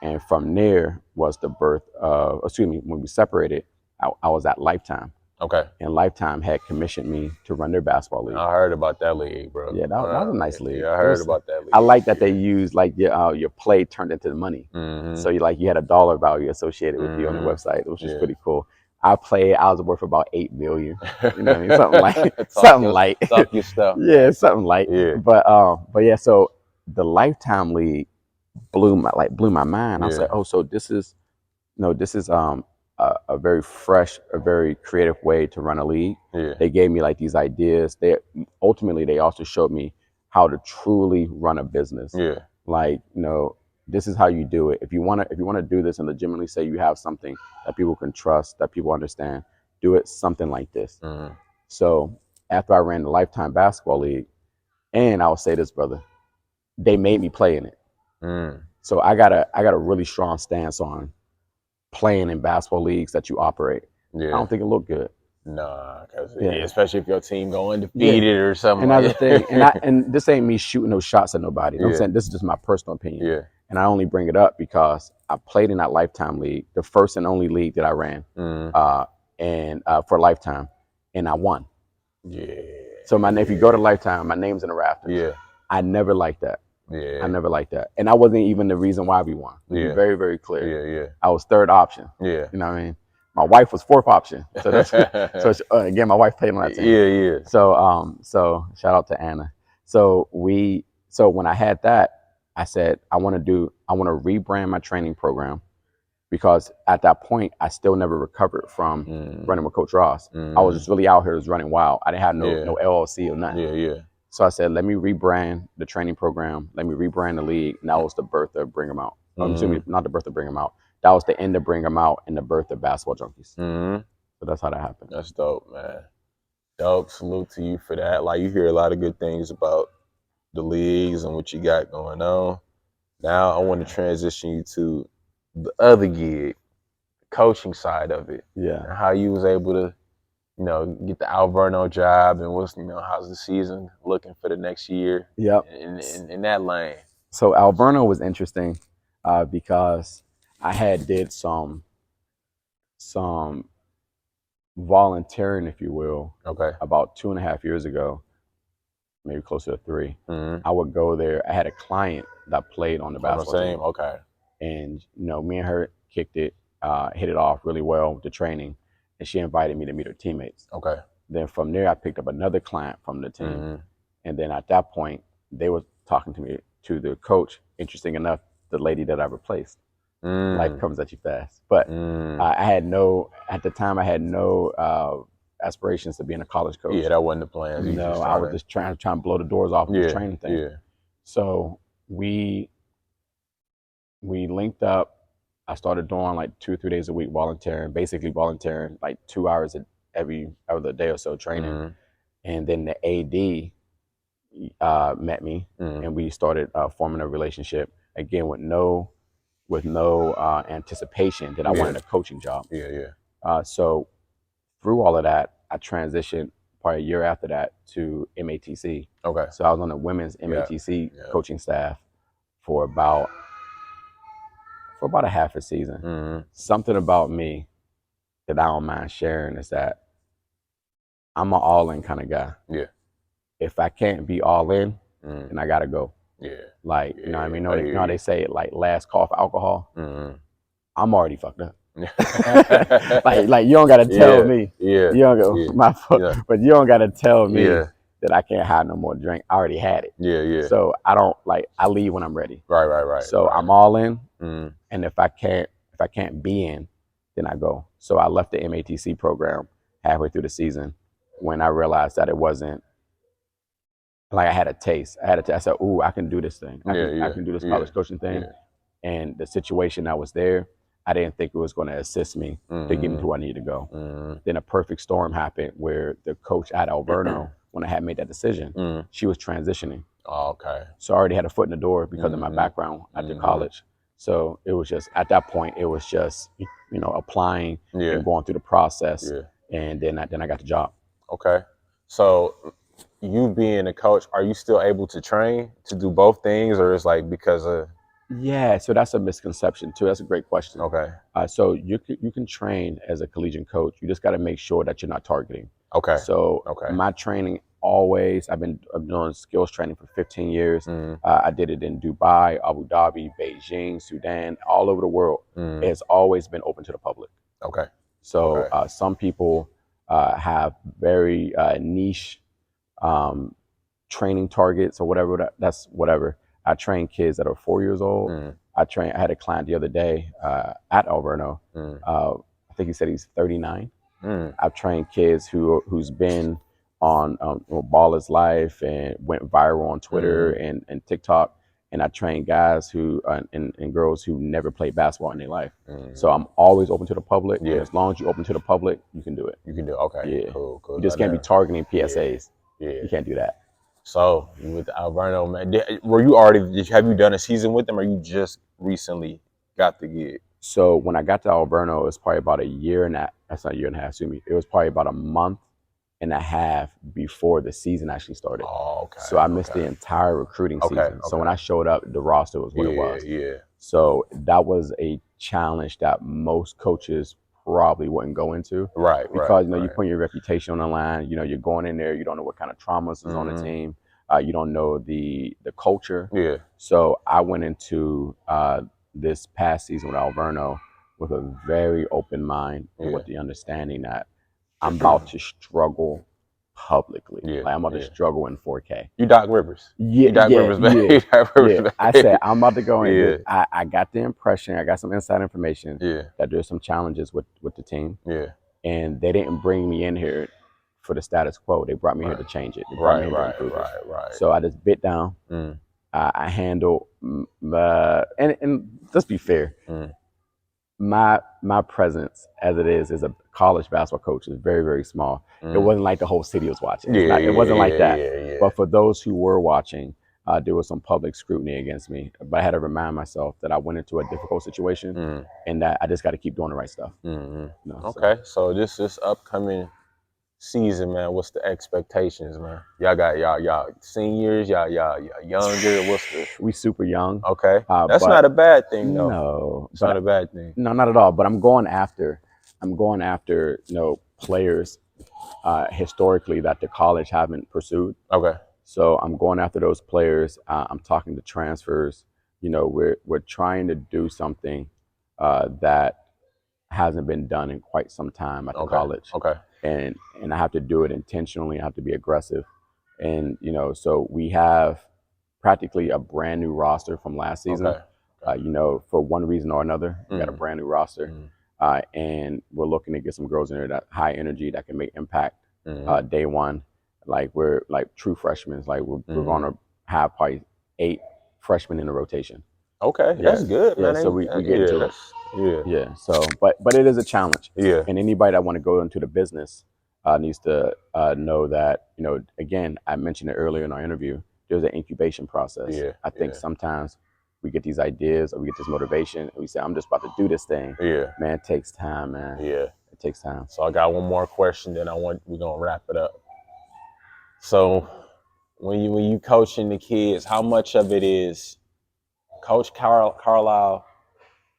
S2: And from there was the birth of, when we separated, I was at Lifetime.
S1: Okay.
S2: And Lifetime had commissioned me to run their basketball league.
S1: I heard about that league, bro.
S2: Yeah, that was a nice league.
S1: Yeah, I heard about that league.
S2: I like that they used like your play turned into the money. So you had a dollar value associated with you on the website, which is pretty cool. I was worth about $8 million. You know what I mean? Something like something light.
S1: Talk your stuff.
S2: Yeah, something light.
S1: Yeah.
S2: But yeah, so the Lifetime league blew my mind. I was like, oh, so this is a very fresh, a very creative way to run a league.
S1: Yeah.
S2: They gave me like these ideas. They also showed me how to truly run a business.
S1: Yeah.
S2: Like, this is how you do it. If you want to do this and legitimately say you have something that people can trust, that people understand, do it something like this. So after I ran the Lifetime basketball league, and I will say this, brother, they made me play in it. So I got a really strong stance on playing in basketball leagues that you operate.
S1: Yeah.
S2: I don't think it looked good.
S1: Nah, especially if your team go undefeeted or something.
S2: And that's the thing. And this ain't me shooting no shots at nobody. I'm saying this is just my personal opinion.
S1: Yeah.
S2: And I only bring it up because I played in that Lifetime League, the first and only league that I ran, and for Lifetime, and I won.
S1: Yeah.
S2: So if you go to Lifetime, my name's in the rafters.
S1: Yeah.
S2: I never liked that.
S1: Yeah.
S2: I never liked that, and that wasn't even the reason why we won. To be very, very clear.
S1: Yeah. Yeah.
S2: I was third option.
S1: Yeah.
S2: You know what I mean? My wife was fourth option. So that's again, my wife played on that team.
S1: Yeah. Yeah.
S2: So shout out to Anna. So when I had that, I said I want to rebrand my training program, because at that point I still never recovered from running with Coach Ross. I was just really out here just running wild. I didn't have no LLC or nothing.
S1: Yeah. Yeah.
S2: So I said, let me rebrand the training program. Let me rebrand the league. And that was the birth of Bring 'Em Out. Not the birth of Bring 'Em Out. That was the end of Bring 'Em Out and the birth of Basketball Junkies. So that's how that happened.
S1: That's dope, man. Dope. Salute to you for that. Like, you hear a lot of good things about the leagues and what you got going on. Now I want to transition you to the other gig, the coaching side of it.
S2: Yeah.
S1: And how you was able to, get the Alverno job, and how's the season looking for the next year?
S2: Yep.
S1: In that lane.
S2: So Alverno was interesting because I had did some volunteering, if you will, about 2.5 years ago, maybe closer to 3. I would go there. I had a client that played on the basketball team.
S1: Okay.
S2: And me and her kicked it, hit it off really well with the training, and she invited me to meet her teammates.
S1: Okay.
S2: Then from there, I picked up another client from the team, and then at that point, they were talking to the coach. Interesting enough, the lady that I replaced. Life comes at you fast. But at the time, I had no aspirations to being a college coach.
S1: Yeah, that wasn't the plan.
S2: No, I was just trying to blow the doors off of this training thing.
S1: Yeah.
S2: So we linked up. I started doing like 2 or 3 days a week basically volunteering like 2 hours every other day or so training. And then the AD met me, and we started forming a relationship again with no anticipation that I wanted a coaching job. So through all of that, I transitioned probably a year after that to MATC.
S1: Okay.
S2: So I was on the women's MATC coaching staff for about a half a season. Something about me that I don't mind sharing is that I'm an all-in kind of guy.
S1: Yeah.
S2: If I can't be all in, then I gotta go.
S1: Yeah.
S2: Like, you know what I mean? You know how they say it, like last call for alcohol? I'm already fucked up. like you don't gotta tell me.
S1: Yeah.
S2: You don't go, my fault, but you don't gotta tell me that I can't have no more drink. I already had it.
S1: Yeah.
S2: So I leave when I'm ready.
S1: Right.
S2: So I'm all in, and if I can't be in, then I go. So I left the MATC program halfway through the season when I realized that it wasn't like I had a taste. I said, "Ooh, I can do this thing. I can do this college coaching thing." And the situation that was there, I didn't think it was going to assist me to get me to where I needed to go. Then a perfect storm happened where the coach at Alverno, when I had made that decision, she was transitioning.
S1: Oh, okay.
S2: So I already had a foot in the door because of my background after college. So it was just, at that point, it was just, applying and going through the process. And then I got the job.
S1: Okay. So you being a coach, are you still able to train to do both things, or is like because of?
S2: Yeah, so that's a misconception too. That's a great question.
S1: Okay.
S2: So you can train as a collegiate coach. You just got to make sure that you're not targeting.
S1: Okay.
S2: So my training always, I've been doing skills training for 15 years. I did it in Dubai, Abu Dhabi, Beijing, Sudan, all over the world. It has always been open to the public.
S1: Okay.
S2: So some people have very niche training targets or whatever. That's whatever. I train kids that are 4 years old. I had a client the other day at Alverno. I think he said he's 39. I've trained kids who's been on Ball is Life and went viral on Twitter and TikTok. And I train guys and girls who never played basketball in their life. So I'm always open to the public. Yeah. As long as you're open to the public, you can do it.
S1: You can do it. Okay.
S2: Yeah.
S1: Cool.
S2: You just can't be targeting PSAs.
S1: Yeah.
S2: You can't do that.
S1: So with Alverno, man, have you done a season with them, or you just recently got the gig?
S2: So when I got to Alverno, it was probably about a year and a half. That's not a year and a half, excuse me. It was probably about a month and a half before the season actually started.
S1: Oh, okay.
S2: So I missed the entire recruiting season. So when I showed up, the roster was what it was.
S1: Yeah.
S2: So that was a challenge that most coaches probably wouldn't go into.
S1: Right.
S2: Because you know you put your reputation on the line. You know you're going in there. You don't know what kind of traumas is on the team. You don't know the culture.
S1: Yeah.
S2: So I went into this past season with Alverno with a very open mind and with the understanding that I'm about to struggle publicly.
S1: Yeah.
S2: Like I'm about to struggle in 4K.
S1: You Doc Rivers.
S2: Yeah,
S1: you Doc Rivers, baby.
S2: yeah,
S1: You Doc Rivers,
S2: yeah. I said I'm about to go in.
S1: Yeah.
S2: I got the impression, I got some inside information
S1: Yeah.
S2: that there's some challenges with the team.
S1: Yeah.
S2: And they didn't bring me in here for the status quo. They brought me here to change it. They brought me here to improve it.
S1: Right.
S2: So I just bit down. I handled, and let's be fair. My presence as it is a college basketball coach is very, very small. It wasn't like the whole city was watching. It wasn't like that.
S1: Yeah.
S2: But for those who were watching, there was some public scrutiny against me. But I had to remind myself that I went into a difficult situation and that I just got to keep doing the right stuff. You know,
S1: okay, so this upcoming season, man, what's the expectations, man? Y'all got y'all seniors, y'all younger. What's the?
S2: We super young.
S1: Okay, that's not a bad thing, though.
S2: No,
S1: it's not a bad thing.
S2: No, not at all. But I'm going after players historically that the college haven't pursued.
S1: Okay.
S2: So I'm going after those players. I'm talking to transfers. You know, we're trying to do something that hasn't been done in quite some time at the college.
S1: Okay.
S2: And I have to do it intentionally. I have to be aggressive. And, you know, so we have practically a brand new roster from last season. You know, for one reason or another, we got a brand new roster. And we're looking to get some girls in there that high energy that can make impact day one. Like we're like true freshmen. Like we're going to have probably 8 freshmen in the rotation.
S1: Okay, that's good, man.
S2: Yeah, so we get into it. Yeah. So, but it is a challenge.
S1: Yeah.
S2: And anybody that want to go into the business needs to know that, you know, again, I mentioned it earlier in our interview. There's an incubation process.
S1: Yeah.
S2: I think sometimes we get these ideas or we get this motivation and we say, I'm just about to do this thing.
S1: Yeah.
S2: Man, it takes time, man.
S1: Yeah.
S2: It takes time.
S1: So I got one more question, then we're gonna wrap it up. So when you coaching the kids, how much of it is Coach Karlyle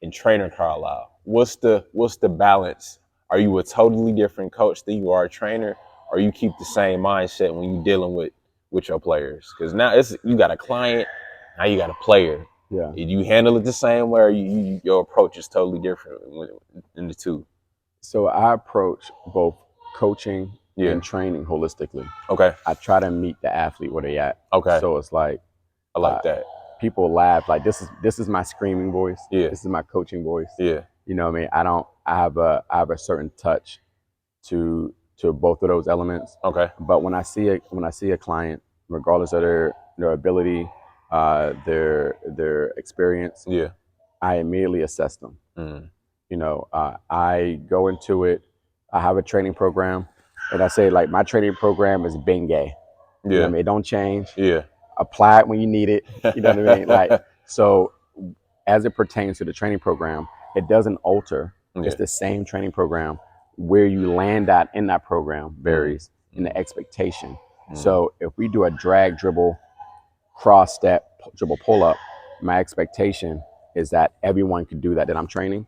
S1: and Trainer Karlyle? What's the balance? Are you a totally different coach than you are a trainer, or you keep the same mindset when you're dealing with your players? Because now you got a client, now you got a player.
S2: Yeah.
S1: Do you handle it the same way, or your approach is totally different in the two?
S2: So I approach both coaching and training holistically.
S1: Okay.
S2: I try to meet the athlete where they at.
S1: Okay.
S2: So it's like
S1: I like that.
S2: People laugh like this is my screaming voice.
S1: Yeah.
S2: This is my coaching voice.
S1: Yeah.
S2: You know what I mean? I have a certain touch to both of those elements.
S1: Okay.
S2: But when I see a client, regardless of their ability, their experience, I immediately assess them. You know, I go into it. I have a training program, and I say like my training program is Bengay. You know what I mean? It don't change.
S1: Yeah.
S2: Apply it when you need it. You know what I mean? Like, so as it pertains to the training program, it doesn't alter. It's the same training program. Where you land at in that program varies in the expectation. So if we do a drag, dribble, cross step, dribble, pull up, my expectation is that everyone can do that I'm training.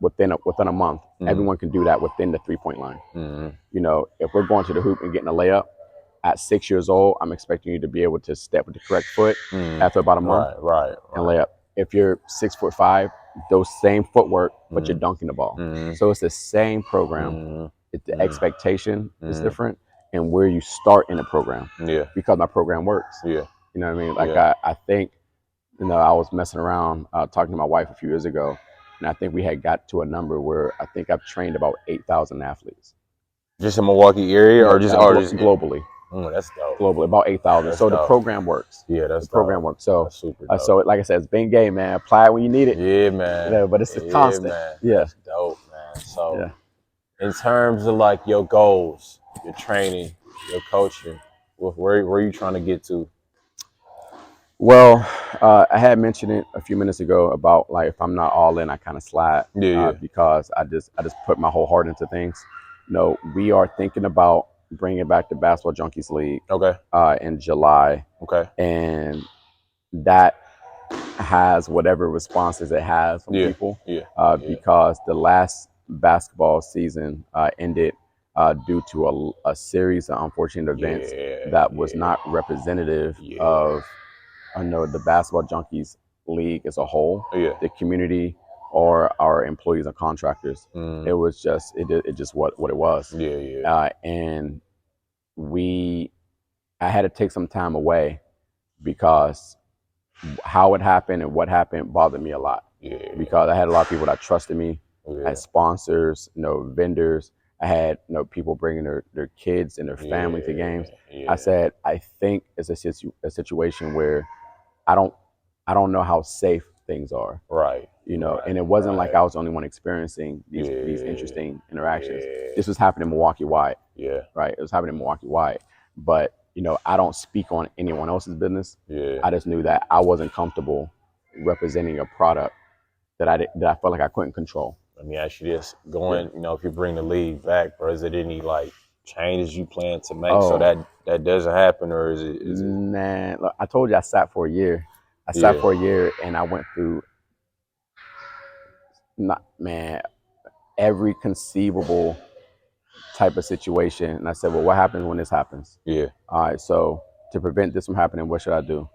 S2: Within a month, everyone can do that within the 3-point line. You know, if we're going to the hoop and getting a layup at 6 years old, I'm expecting you to be able to step with the correct foot after about a month and lay up. If you're 6'5", those same footwork, but you're dunking the ball. So it's the same program. The expectation is different, and where you start in the program. Because my program works. You know what I mean? Like I think, you know, I was messing around talking to my wife a few years ago, and I think we had got to a number where I think I've trained about 8,000 athletes.
S1: Just in Milwaukee area, or just
S2: globally?
S1: That's dope.
S2: Globally, about 8,000. So the program works.
S1: Yeah, that's
S2: the program works. So
S1: that's super dope.
S2: So like I said, it's Bengay, man. Apply it when you need it.
S1: Yeah, man.
S2: You know, but it's constant.
S1: Man.
S2: Yeah,
S1: that's dope, man. So in terms of like your goals, your training, your coaching, where are you trying to get to?
S2: Well, I had mentioned it a few minutes ago about like if I'm not all in, I kind of slide. Because I just put my whole heart into things. No, we are thinking about bringing back the Basketball Junkies League
S1: Okay.
S2: in July,
S1: Okay.
S2: and that has whatever responses it has from
S1: Yeah.
S2: people
S1: Yeah. Yeah.
S2: because the last basketball season ended due to a series of unfortunate events
S1: Yeah.
S2: that was not representative
S1: Yeah.
S2: of the Basketball Junkies League as a whole,
S1: Yeah.
S2: the community, or our employees and contractors.
S1: Mm.
S2: It was just it just what it was,
S1: Yeah. Yeah.
S2: and I had to take some time away because how it happened and what happened bothered me a lot
S1: Yeah.
S2: because I had a lot of people that trusted me. I
S1: Yeah.
S2: had sponsors, vendors. I had people bringing their kids and their family to games.
S1: Yeah.
S2: I said I think it's a situation where I don't I don't know how safe things are,
S1: Right.
S2: and it wasn't like
S1: Right.
S2: I was the only one experiencing these
S1: Yeah.
S2: interesting interactions.
S1: Yeah.
S2: This was happening Milwaukee wide,
S1: Yeah.
S2: right? It was happening Milwaukee wide, but I don't speak on anyone else's business.
S1: Yeah.
S2: I just knew that I wasn't comfortable representing a product that I felt like I couldn't control.
S1: Let me ask you this:
S2: Yeah.
S1: going, if you bring the league back, bro, is it any like changes you plan to make so
S2: Oh
S1: that doesn't happen, or is it?
S2: man, look, I told you I sat for a year. I sat
S1: Yeah.
S2: for a year and I went through not man every conceivable type of situation. And I said, well, what happens when this happens?
S1: Yeah.
S2: All right, so to prevent this from happening, what should I do?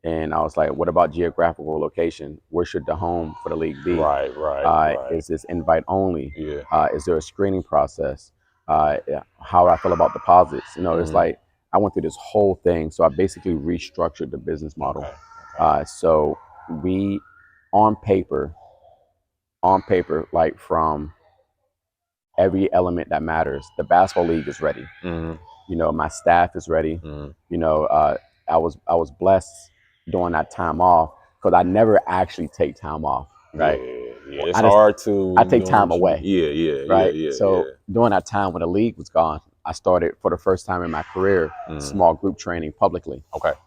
S2: And I was like, what about geographical location? Where should the home for the league be?
S1: Right. Right. Right.
S2: Is this invite only?
S1: Yeah.
S2: Is there a screening process? How I feel about deposits? It's
S1: Mm-hmm.
S2: like I went through this whole thing. So I basically restructured the business model.
S1: Okay. Okay.
S2: So we, on paper, like from every element that matters, the basketball league is ready.
S1: Mm-hmm.
S2: My staff is ready.
S1: Mm-hmm.
S2: I was blessed during that time off because I never actually take time off,
S1: Yeah.
S2: right?
S1: Yeah. It's
S2: I just
S1: hard to
S2: I
S1: when you
S2: take
S1: doing
S2: time
S1: what you do.
S2: away,
S1: Yeah. Yeah. Yeah.
S2: right?
S1: Yeah.
S2: So
S1: Yeah.
S2: during that time when the league was gone, I started for the first time in my career
S1: Mm.
S2: small group training publicly.
S1: Okay. Okay.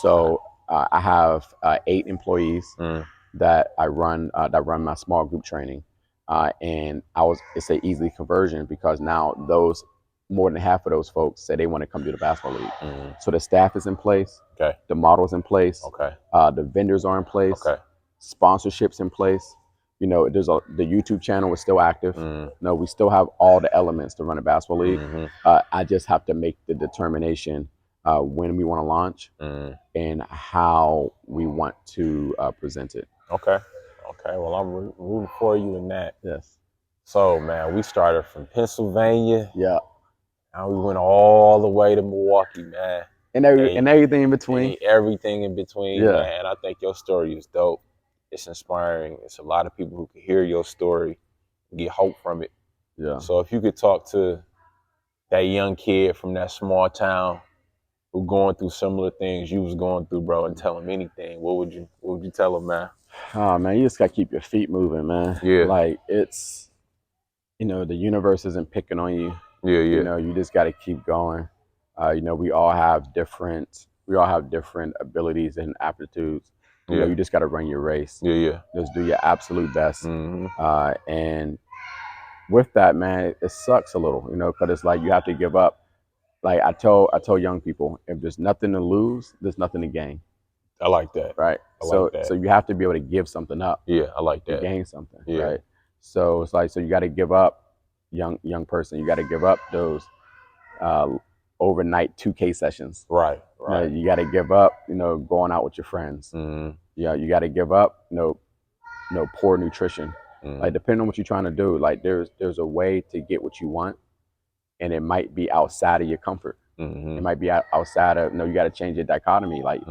S2: So I have 8 employees
S1: Mm.
S2: that run my small group training, and it's an easy conversion because now those more than half of those folks say they want to come to the basketball league.
S1: Mm.
S2: So the staff is in place,
S1: Okay.
S2: the model's in place,
S1: Okay.
S2: the vendors are in place,
S1: Okay.
S2: sponsorships in place. The YouTube channel is still active.
S1: Mm.
S2: No, we still have all the elements to run a basketball league.
S1: Mm-hmm.
S2: I just have to make the determination when we want to launch
S1: Mm.
S2: and how we want to present it.
S1: Okay. Okay. Well, I'm rooting for you in that.
S2: Yes.
S1: So, man, we started from Pennsylvania,
S2: Yeah.
S1: and we went all the way to Milwaukee, man,
S2: And
S1: and,
S2: everything in between.
S1: and everything in between,
S2: Yeah.
S1: man. And I think your story is dope. It's inspiring. It's a lot of people who can hear your story and get hope from it.
S2: Yeah.
S1: So, if you could talk to that young kid from that small town who going through similar things you was going through, bro, and tell him anything, what would you tell him, man?
S2: Oh man, you just gotta keep your feet moving, man.
S1: Yeah.
S2: Like it's the universe isn't picking on you.
S1: Yeah. Yeah.
S2: You just gotta keep going. We all have different abilities and aptitudes.
S1: Yeah.
S2: You just gotta run your race.
S1: Yeah. Yeah.
S2: Just do your absolute best.
S1: Mm-hmm.
S2: And with that, man, it sucks a little, because it's like you have to give up. Like I told young people, if there's nothing to lose, there's nothing to gain.
S1: I like that.
S2: Right.
S1: I
S2: So
S1: like that.
S2: so you have to be able to give something up
S1: Yeah, I like
S2: to
S1: that.
S2: gain something.
S1: Yeah.
S2: Right. So it's like, so you got to give up, young person. You got to give up those uh, overnight 2K sessions.
S1: Right. Right.
S2: You got to give up, going out with your friends.
S1: Mm-hmm.
S2: Yeah. You got to give up, poor nutrition.
S1: Mm-hmm.
S2: Like depending on what you're trying to do, like there's a way to get what you want, and it might be outside of your comfort.
S1: Mm-hmm.
S2: It might be outside of you got to change your dichotomy. Like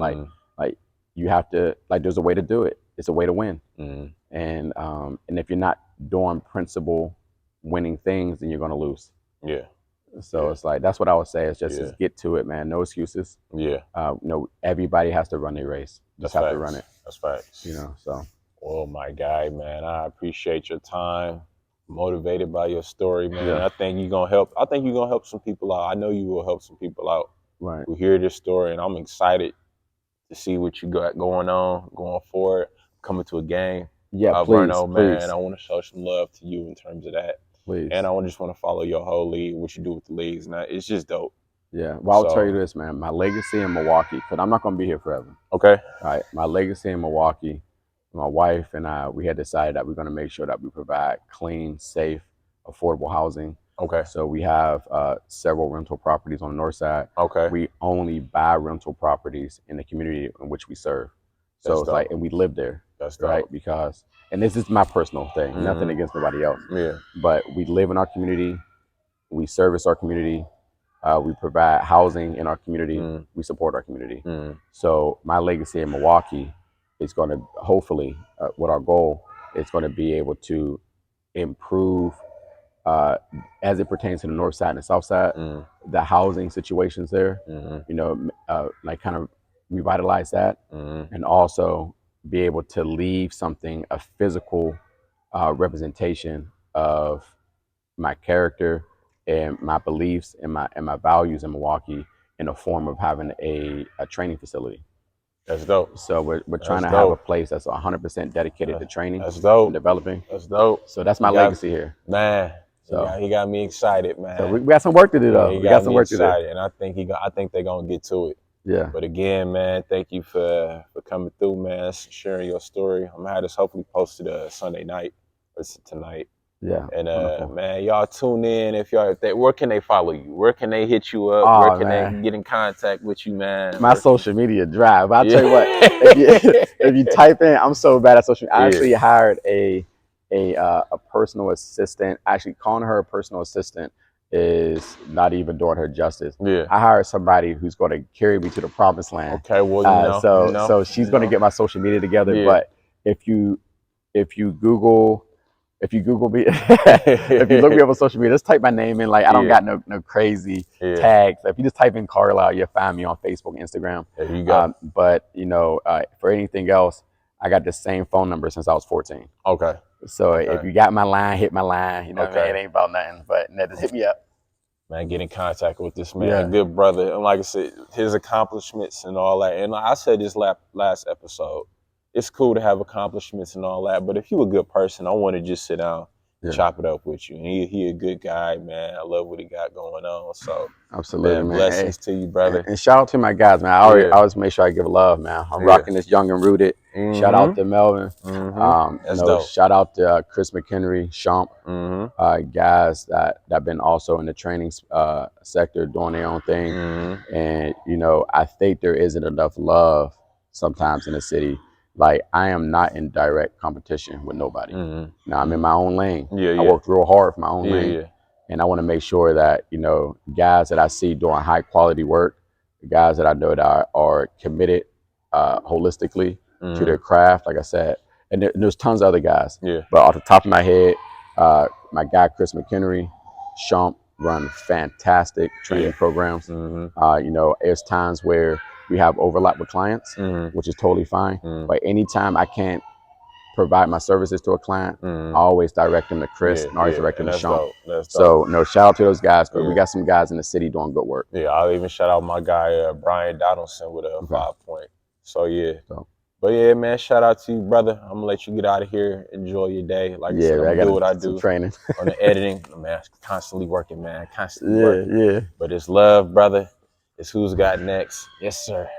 S2: you have to, like there's a way to do it. It's a way to win.
S1: Mm-hmm.
S2: And if you're not doing principle winning things, then you're gonna lose.
S1: Yeah.
S2: So
S1: Yeah.
S2: it's like that's what I would say. It's just
S1: Yeah.
S2: get to it, man. No excuses.
S1: Yeah.
S2: Everybody has to run their race. Just have to run it.
S1: That's facts.
S2: So.
S1: Well, my guy, man, I appreciate your time. Motivated by your story, man.
S2: Yeah.
S1: I think you're gonna help. I think you're gonna help some people out. I know you will help some people out
S2: Right.
S1: who hear this story, and I'm excited to see what you got going on, going forward, coming to a game.
S2: Yeah,
S1: Verno,
S2: please.
S1: man, I want to show some love to you in terms of that.
S2: Please.
S1: And I just want to follow your whole league, what you do with the leagues. Now, it's just dope.
S2: Yeah. Well, I'll tell you
S1: So,
S2: this, man. My legacy in Milwaukee, because I'm not going to be here forever.
S1: okay.
S2: All right. My legacy in Milwaukee, my wife and I, we had decided that we're going to make sure that we provide clean, safe, affordable housing.
S1: Okay.
S2: So we have several rental properties on the north side.
S1: Okay.
S2: We only buy rental properties in the community in which we serve. So
S1: That's
S2: it's
S1: dope.
S2: like, and we live there.
S1: That's
S2: right?
S1: dope.
S2: Because, and this is my personal thing, nothing against nobody else.
S1: Yeah.
S2: But we live in our community, we service our community, we provide housing in our community, we support our community. So my legacy in Milwaukee is going to hopefully, what our goal is going to be able to improve as it pertains to the north side and the south side, the housing situations there, you know, like kind of revitalize that, and also be able to leave something, a physical representation of my character and my beliefs and my values in Milwaukee in the form of having a training facility.
S1: That's dope.
S2: So we're trying
S1: That's
S2: to have a
S1: dope.
S2: place that's 100% dedicated to training
S1: That's dope.
S2: and developing.
S1: That's dope.
S2: So that's my legacy here.
S1: Man,
S2: So
S1: he got me excited, man.
S2: So we got some work to do, though.
S1: Yeah,
S2: we got some work to do.
S1: And I think I think they're gonna get to it.
S2: Yeah.
S1: But again, man, thank you for coming through, man, sharing your story. I'm gonna have this hopefully posted Sunday night or tonight.
S2: Yeah.
S1: And man, y'all tune in where can they follow you? Where can they hit you up?
S2: Oh,
S1: where can
S2: man.
S1: they get in contact with you, man?
S2: My social media drive. I'll tell you what, if you type in, I'm so bad at social media. I actually hired a personal assistant. Actually, calling her a personal assistant is not even doing her justice.
S1: Yeah.
S2: I hired somebody who's going to carry me to the promised land.
S1: Okay, well,
S2: so she's going to get my social media together. Yeah. But if you Google me, if you look me up on social media, just type my name in. Like, I don't got no crazy tags. If you just type in Karlyle, you'll find me on Facebook, Instagram.
S1: There you go.
S2: But for anything else, I got the same phone number since I was 14.
S1: Okay.
S2: So if you got my line, hit my line. You know what I mean? It ain't about nothing, but just hit me up.
S1: Man, get in contact with this man, good brother. And like I said, his accomplishments and all that. And I said this last episode, it's cool to have accomplishments and all that, but if you a good person, I want to just sit down, chop it up with you. And he a good guy, man. I love what he got going on. So
S2: absolutely, man.
S1: Blessings to you, brother.
S2: And shout out to my guys, man. I always make sure I give love, man. I'm rocking this Young and Rooted. Shout out to Melvin.
S1: That's dope.
S2: Shout out to Chris McHenry, Shump, guys that been also in the training sector doing their own thing. And I think there isn't enough love sometimes in the city. Like, I am not in direct competition with nobody. Now, I'm in my own lane. I worked real hard for my own lane. And I want to make sure that, guys that I see doing high quality work, the guys that I know that are committed holistically to their craft, like I said, and there's tons of other guys. But off the top of my head, my guy, Chris McHenry, Shump, run fantastic training programs. There's times where we have overlap with clients, which is totally fine. But anytime I can't provide my services to a client, I always direct them to Chris and always direct them to Sean. So shout out to those guys, but we got some guys in the city doing good work. Yeah, I'll even shout out my guy Brian Donaldson with a 5 point. So but yeah, man, shout out to you, brother. I'm gonna let you get out of here. Enjoy your day. Like I said, I'm gonna do what I do. Training on the editing, man. Constantly working, man. Constantly working. But it's love, brother. It's who's got next. Yes, sir.